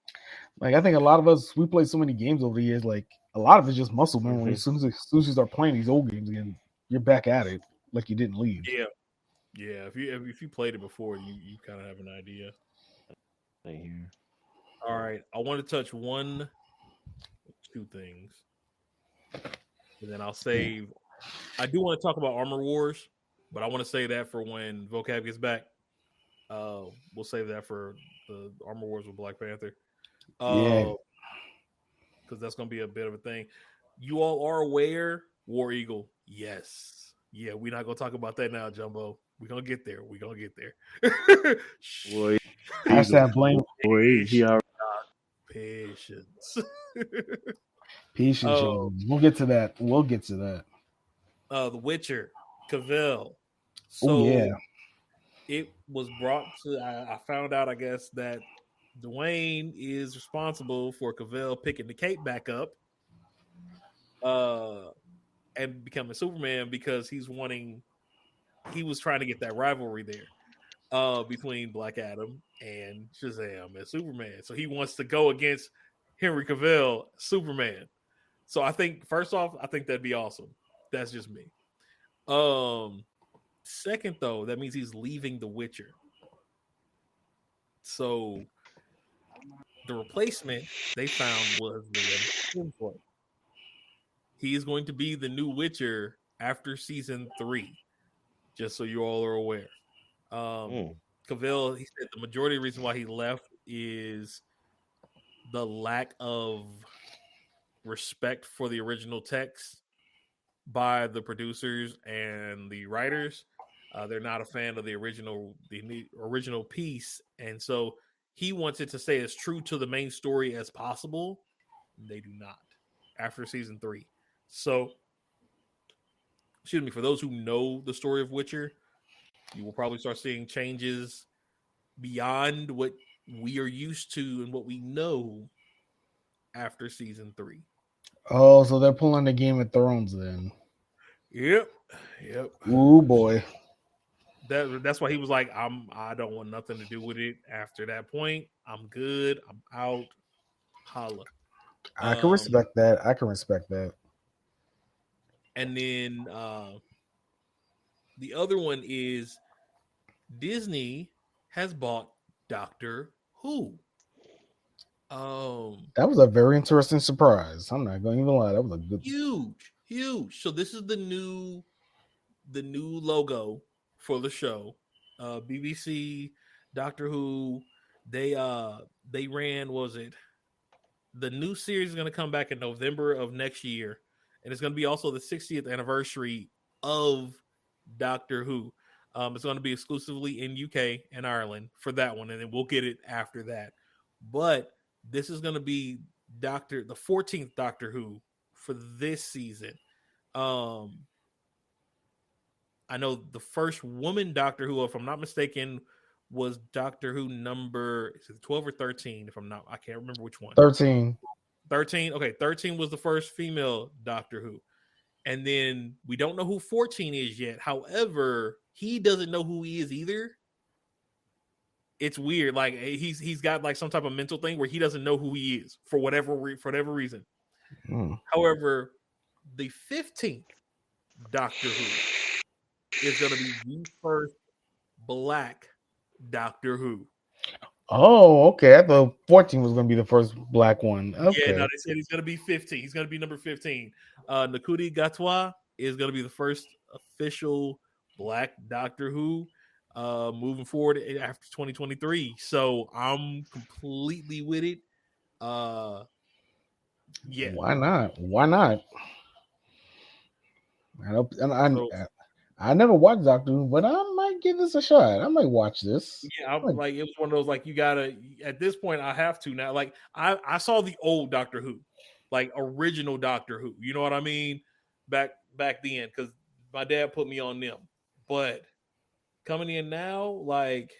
Like I think a lot of us we play so many games over the years. Like a lot of it's just muscle memory. As soon as you start playing these old games again, you're back at it like you didn't leave. Yeah, yeah. If you played it before, you kind of have an idea. All right, I want to touch 2 things, and then I'll save. I do want to talk about Armor Wars, but I want to say that for when Vocab gets back. We'll save that for the Armor Wars with Black Panther. Yeah. Because that's going to be a bit of a thing. You all are aware, War Eagle. Yes. Yeah, we're not going to talk about that now, Jumbo. We're going to get there. Boy, Hashtag blame. Boy, he already. Patience. Patience. We'll get to that. The Witcher, Cavill. So yeah. It was brought to. I found out, I guess, that Dwayne is responsible for Cavill picking the cape back up, and becoming Superman because he was trying to get that rivalry there, between Black Adam and Shazam and Superman. So he wants to go against Henry Cavill, Superman. So I think first off, I think that'd be awesome. That's just me. Second though, that means he's leaving The Witcher. So the replacement they found was Liam Hemsworth. He is going to be the new Witcher after season 3. Just so you all are aware. Cavill, he said the majority of the reason why he left is the lack of respect for the original text by the producers and the writers. They're not a fan of the original piece, and so he wants it to stay as true to the main story as possible. They do not after season 3. So, excuse me, for those who know the story of Witcher, you will probably start seeing changes beyond what we are used to and what we know after season 3. Oh, so they're pulling the Game of Thrones then. Yep. Ooh boy. That's why he was like, I don't want nothing to do with it after that point. I'm good. I'm out. Holla. I can respect that. And then the other one is Disney has bought Doctor Who. That was a very interesting surprise. I'm not going to even lie. That was a good huge. So this is the new logo for the show. BBC, Doctor Who, they ran, was it? The new series is going to come back in November of next year, and it's going to be also the 60th anniversary of Doctor Who. It's going to be exclusively in UK and Ireland for that one, and then we'll get it after that. But this is going to be the 14th Doctor Who for this season. I know the first woman Doctor Who, if I'm not mistaken, was Doctor Who number 12 or 13. I can't remember which one. 13. 13. Okay, 13 was the first female Doctor Who. And then we don't know who 14 is yet. However, he doesn't know who he is either. It's weird. Like he's got like some type of mental thing where he doesn't know who he is for whatever reason. However, the 15th Doctor Who is going to be the first Black Doctor Who. Oh, okay. I thought 14 was going to be the first Black one. Okay. Yeah, no, they said he's going to be 15. He's going to be number 15. Nakuti Gatwa is going to be the first official Black Doctor Who moving forward after 2023. So I'm completely with it. Yeah. Why not? Why not? So I never watched Doctor Who, but I might give this a shot. I might watch this. yeah, I'm like, it was one of those like you gotta at this point I have to now. Like I saw the old Doctor Who, like original Doctor Who. You know what I mean? Back then, because my dad put me on them. But coming in now, like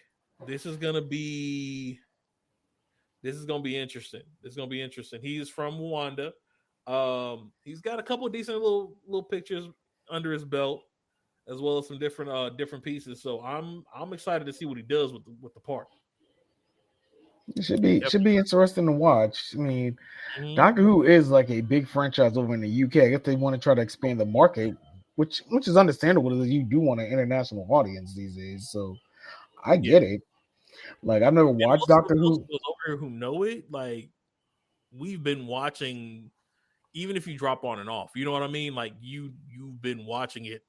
this is gonna be interesting. This is gonna be interesting. He's from Rwanda. He's got a couple of decent little pictures under his belt, as well as some different pieces. So I'm excited to see what he does with the part. It should be interesting to watch. I mean, Mm-hmm. Doctor Who is like a big franchise over in the UK. I guess they want to try to expand the market, which is understandable because you do want an international audience these days. So I get it. Like I've never watched Doctor Who. Those over here who know it, like we've been watching, even if you drop on and off, you know what I mean? Like you've been watching it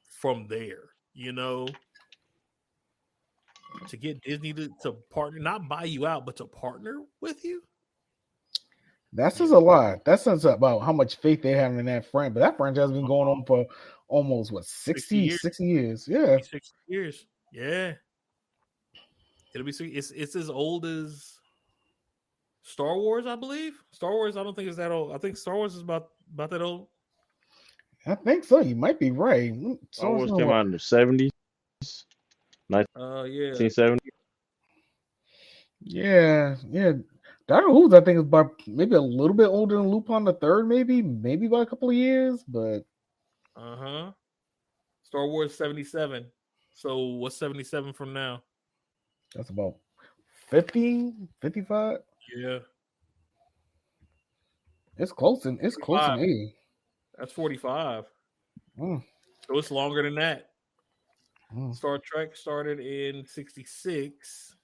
from there, you know. To get Disney to partner, not buy you out, but to partner with you. That says a lot. That says about how much faith they have in that franchise. But that franchise has been going on for almost 60 years. Yeah. 60 years. Yeah. It'll be it's as old as Star Wars, I believe. Star Wars, I don't think is that old. I think Star Wars is about that old. I think so. You might be right. Star Wars came out in the 70s. 1970. Yeah. Doctor Who's I think is about maybe a little bit older than Lupin the Third, maybe by a couple of years, but Star Wars 77. So what's 77 from now? That's about 50, 55. Yeah. It's close in age. That's 45. So it's longer than that. Star Trek started in 66.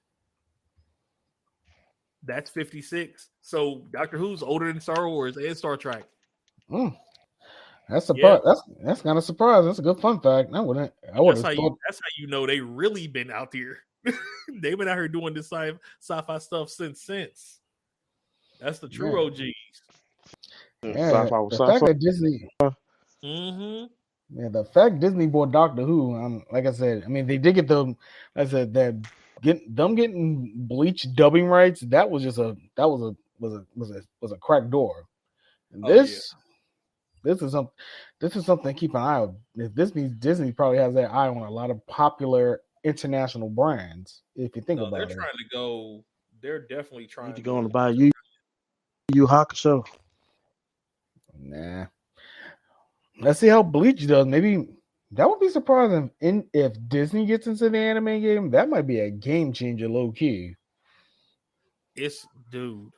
That's 56. So Doctor Who's older than Star Wars and Star Trek. That's surprise. That's kind of surprising. That's a good fun fact. I would have thought. That's how you know they really been out here. They've been out here doing this sci-fi stuff since. That's the true OGs. Yeah, the fact that Disney. Yeah, the fact Disney bought Doctor Who. Like I said, I mean they did get them. Like I said that getting Bleach dubbing rights. That was just a crack door. And this is something to keep an eye on. This means Disney probably has their eye on a lot of popular international brands. If you think about it, they're definitely trying to go and buy Yu Hakusho. Nah. Let's see how Bleach does. Maybe that would be surprising. If Disney gets into the anime game, that might be a game changer, low key. It's dude.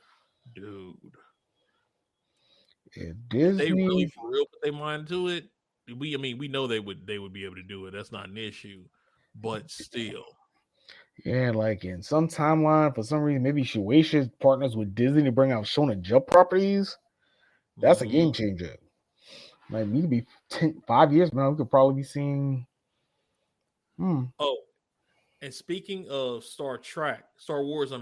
If Disney, they really for real put their mind to it, we know they would be able to do it. That's not an issue, but still. Yeah, like in some timeline, for some reason, maybe Shueisha partners with Disney to bring out Shonen Jump properties. That's a game changer. Like we could be 5 years now. We could probably be seeing. Oh, and speaking of Star Wars,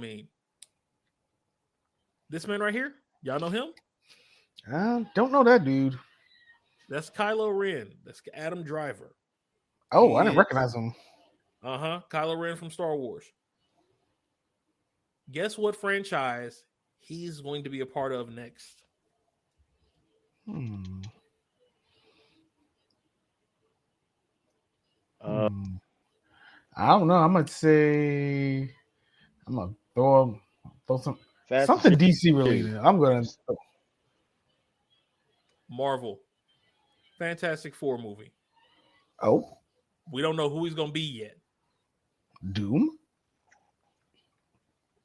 this man right here, y'all know him? I don't know that dude. That's Kylo Ren. That's Adam Driver. Oh, I didn't recognize him. Kylo Ren from Star Wars. Guess what franchise he's going to be a part of next? I don't know. I'm gonna throw something DC related. I'm gonna Marvel. Fantastic Four movie. Oh. We don't know who he's gonna be yet. Doom?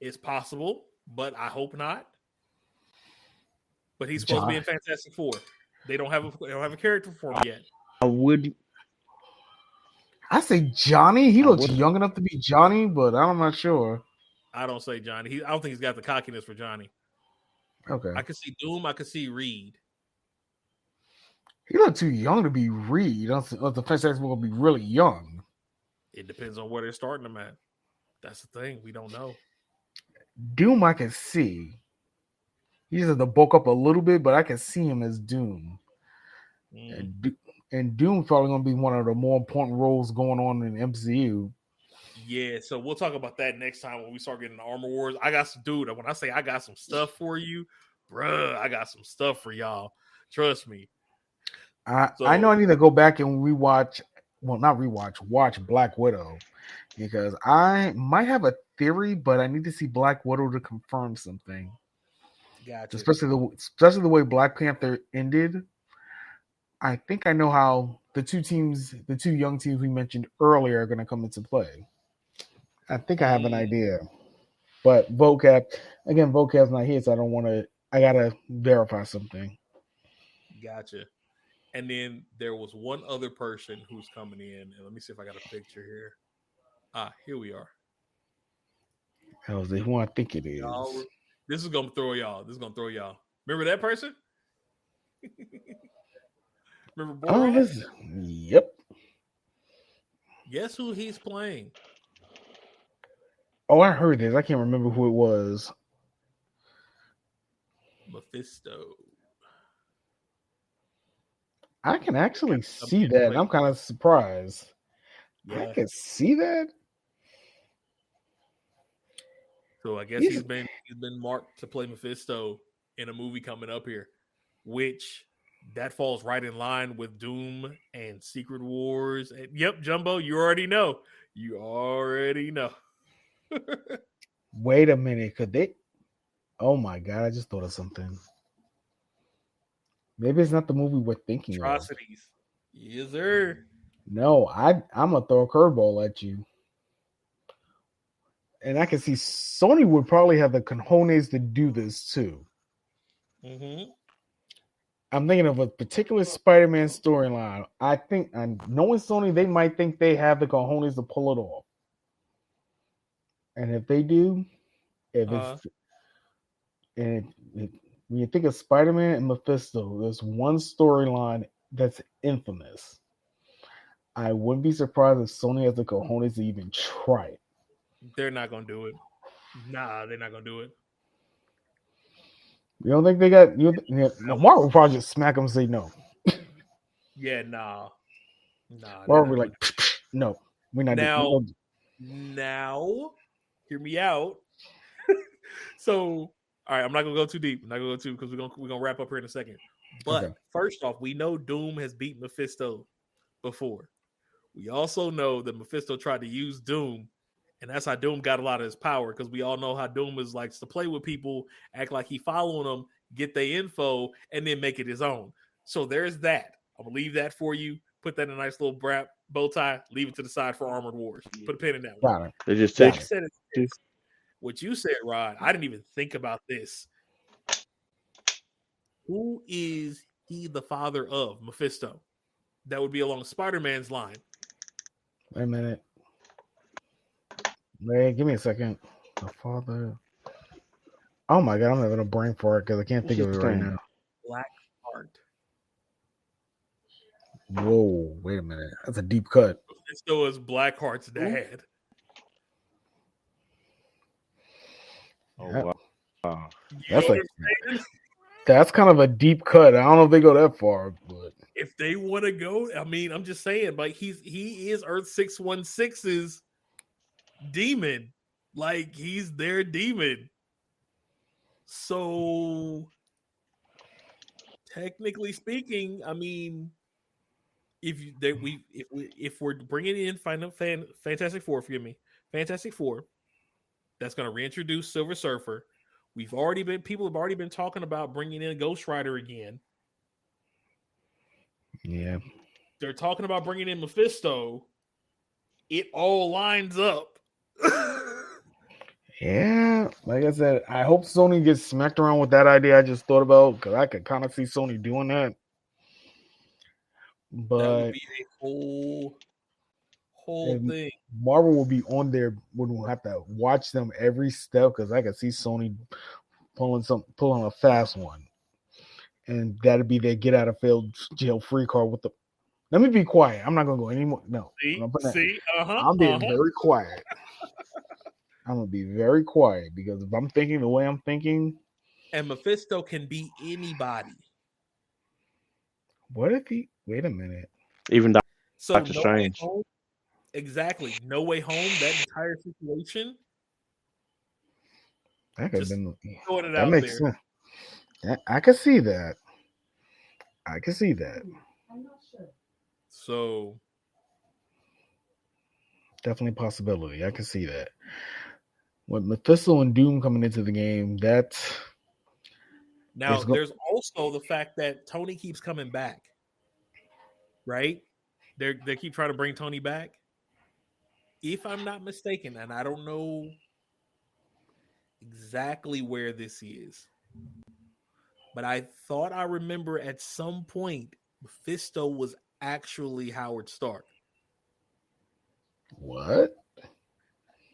It's possible, but I hope not. But he's supposed to be in Fantastic Four. They don't have a character for him yet. I say Johnny. He looks young enough to be Johnny, but I'm not sure. I don't say Johnny. I don't think he's got the cockiness for Johnny. Okay. I could see Doom. I could see Reed. He looked too young to be Reed. The Fantastic Four gonna be really young. It depends on where they're starting them at. That's the thing. We don't know. Doom, I can see. He just has to bulk up a little bit, but I can see him as Doom. And Doom's probably gonna be one of the more important roles going on in the MCU. Yeah, so we'll talk about that next time when we start getting the Armor Wars. I got some when I say I got some stuff for you, bruh, I got some stuff for y'all. Trust me. I know I need to go back and rewatch. Well, not rewatch. Watch Black Widow because I might have a theory, but I need to see Black Widow to confirm something. Gotcha. Especially the way Black Panther ended. I think I know how the two young teams we mentioned earlier are going to come into play. I think I have an idea, but vocab's not here, so I don't want to. I gotta verify something. Gotcha. And then there was one other person who's coming in, and let me see if I got a picture here. Here we are. How's it? Who I think it is? This is gonna throw y'all. Remember that person? Remember Borat? Yep. Guess who he's playing? Oh, I heard this. I can't remember who it was. Mephisto. I can actually see that. And I'm kind of surprised. Yeah. I can see that. So I guess he's been marked to play Mephisto in a movie coming up here, which that falls right in line with Doom and Secret Wars. And, yep, Jumbo, you already know. Wait a minute, could they? Oh my God! I just thought of something. Maybe it's not the movie we're thinking Atrocities. Of. Yes, sir. No, I'm gonna throw a curveball at you. And I can see Sony would probably have the cojones to do this too. Mm-hmm. I'm thinking of a particular Spider-Man storyline. I think, and knowing Sony, they might think they have the cojones to pull it off. And if they do, when you think of Spider-Man and Mephisto, there's one storyline that's infamous. I wouldn't be surprised if Sony has the cojones to even try it. They're not gonna do it. Nah, they're not gonna do it. You don't think they got you? Marvel will probably just smack them and say no. Yeah, nah. Marvel be like, no, we're not. Now, hear me out. So, all right, I'm not gonna go too deep. I'm not gonna go too because we're gonna wrap up here in a second. But First off, we know Doom has beat Mephisto before. We also know that Mephisto tried to use Doom, and that's how Doom got a lot of his power, because we all know how Doom is likes to play with people, act like he following them, get their info, and then make it his own. So there's that. I'm gonna leave that for you. Put that in a nice little bow tie. Leave it to the side for Armored Wars. Put a pin in that one. They just take it. What you said, Rod, I didn't even think about this. Who is he the father of? Mephisto. That would be along Spider-Man's line. Wait a minute. Wait, give me a second. The father. Oh my God, I'm having a brain fart because I can't think of it right now. Blackheart. Whoa, wait a minute. That's a deep cut. Mephisto is Blackheart's dad. Oh, wow. That's kind of a deep cut. I don't know if they go that far, but if they want to go, I mean, I'm just saying, like he is Earth 616's demon. Like he's their demon. So technically speaking, I mean, if we're bringing in Fantastic Four, Fantastic Four, that's going to reintroduce Silver Surfer. People have already been talking about bringing in Ghost Rider again. Yeah. They're talking about bringing in Mephisto. It all lines up. Yeah, like I said, I hope Sony gets smacked around with that idea I just thought about, because I could kind of see Sony doing that. But that would be a whole thing. Marvel will be on there. We'll have to watch them every step, because I could see Sony pulling a fast one. and that'd be their get out of jail free card with the. Let me be quiet. I'm not gonna go anymore. No, I'm being very quiet. I'm gonna be very quiet because if I'm thinking the way I'm thinking, and Mephisto can be anybody. What if he? Wait a minute. Even So Doctor No Way Strange. Home, exactly. No Way Home. That entire situation. That could have Just been. throwing it That out makes there. sense. I can see that. I can see that. So Definitely a possibility. I can see that. With Mephisto and Doom coming into the game, that's now there's also the fact that Tony keeps coming back. Right? They keep trying to bring Tony back. If I'm not mistaken, and I don't know exactly where this is, but I thought I remember at some point Mephisto was actually Howard Stark. What?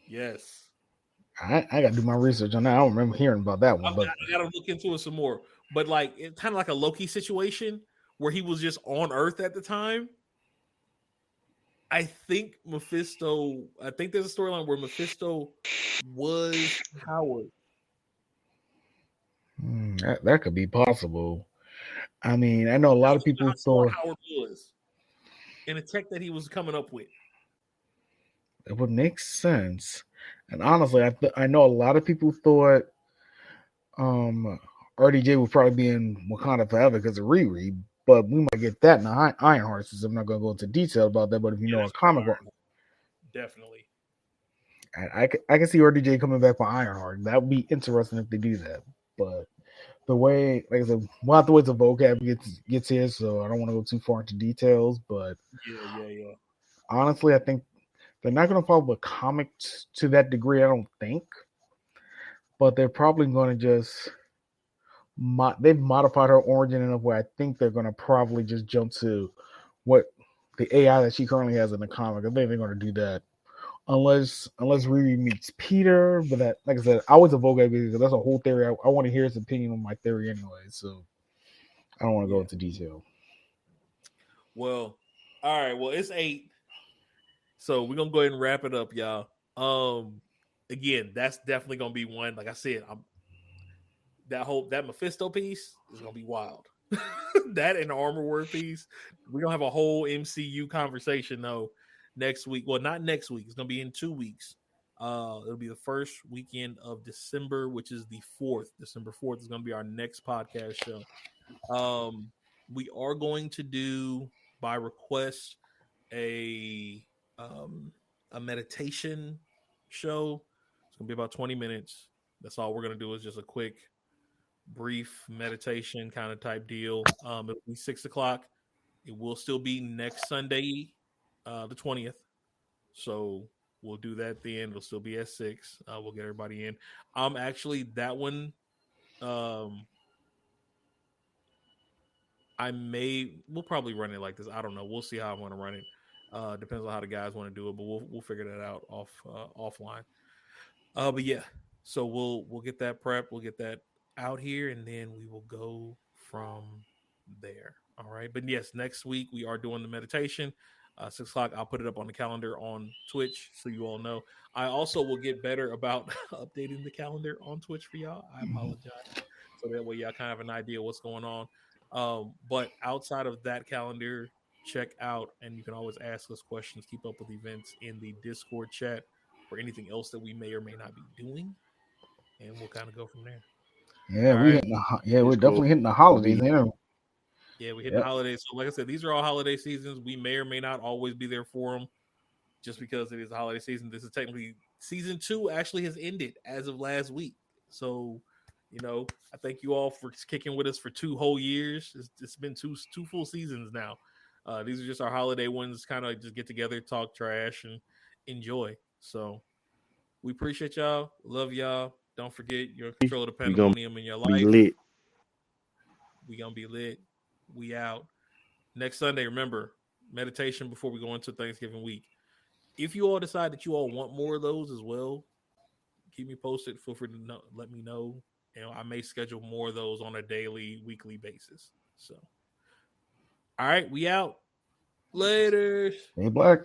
Yes. I gotta do my research on that. I don't remember hearing about that one, but I gotta look into it some more. But like it's kind of like a Loki situation where he was just on Earth at the time. I think there's a storyline where Mephisto was Howard. that could be possible. I mean, I know a lot of people thought Howard was in a tech that he was coming up with. it would make sense. And honestly, I know a lot of people thought RDJ would probably be in Wakanda forever because of Riri, but we might get that in the Ironheart system. I'm not going to go into detail about that, but if you know a comic book, definitely. I can see RDJ coming back for Ironheart. That would be interesting if they do that. But the way, like I said, we'll have to wait till vocab gets here, so I don't want to go too far into details. But yeah. Honestly, I think they're not going to follow the comics to that degree. I don't think, but they're probably going to just they've modified her origin enough where I think they're going to probably just jump to what the AI that she currently has in the comic. I think they're going to do that. Unless Riri meets Peter, but that, like I said, I was a Vogue because that's a whole theory. I want to hear his opinion on my theory anyway, so I don't want to go into detail. Well, all right. Well, it's 8, so we're gonna go ahead and wrap it up, y'all. Again, that's definitely gonna be one. Like I said, that Mephisto piece is gonna be wild. That and the Armor Word piece, we're gonna have a whole MCU conversation though next week. Well, not next week. It's gonna be in 2 weeks. It'll be the first weekend of December, which is the 4th. December 4th is gonna be our next podcast show. We are going to do by request a meditation show. It's gonna be about 20 minutes. That's all we're gonna do is just a quick brief meditation kind of type deal. It'll be 6 o'clock. It will still be next Sunday, the 20th. So we'll do that then. It'll still be at 6. We'll get everybody in. Actually that one, we'll probably run it like this. I don't know. We'll see how I want to run it. Depends on how the guys want to do it, but we'll figure that out offline. But yeah, so we'll get that prep. We'll get that out here, and then we will go from there. All right. But yes, next week we are doing the meditation. 6 o'clock. I'll put it up on the calendar on Twitch so you all know. I also will get better about updating the calendar on Twitch for y'all. I apologize. So that way y'all kind of have an idea what's going on. But outside of that calendar, check out, and you can always ask us questions, keep up with events in the Discord chat for anything else that we may or may not be doing, and we'll kind of go from there. Yeah, we're definitely hitting the holidays. Yeah, we hit the holidays. So like I said, these are all holiday seasons. We may or may not always be there for them just because it is a holiday season. This is technically season 2 actually has ended as of last week. So, I thank you all for kicking with us for 2 whole years. It's been two full seasons now. These are just our holiday ones, kind of just get together, talk trash, and enjoy. So we appreciate y'all. Love y'all. Don't forget your control of the pandemonium in your life. We gonna be lit. We out. Next Sunday, remember, meditation before we go into Thanksgiving week. If you all decide that you all want more of those as well, keep me posted. Feel free to let me know. I may schedule more of those on a daily, weekly basis. So, all right, we out. Later. Stay black.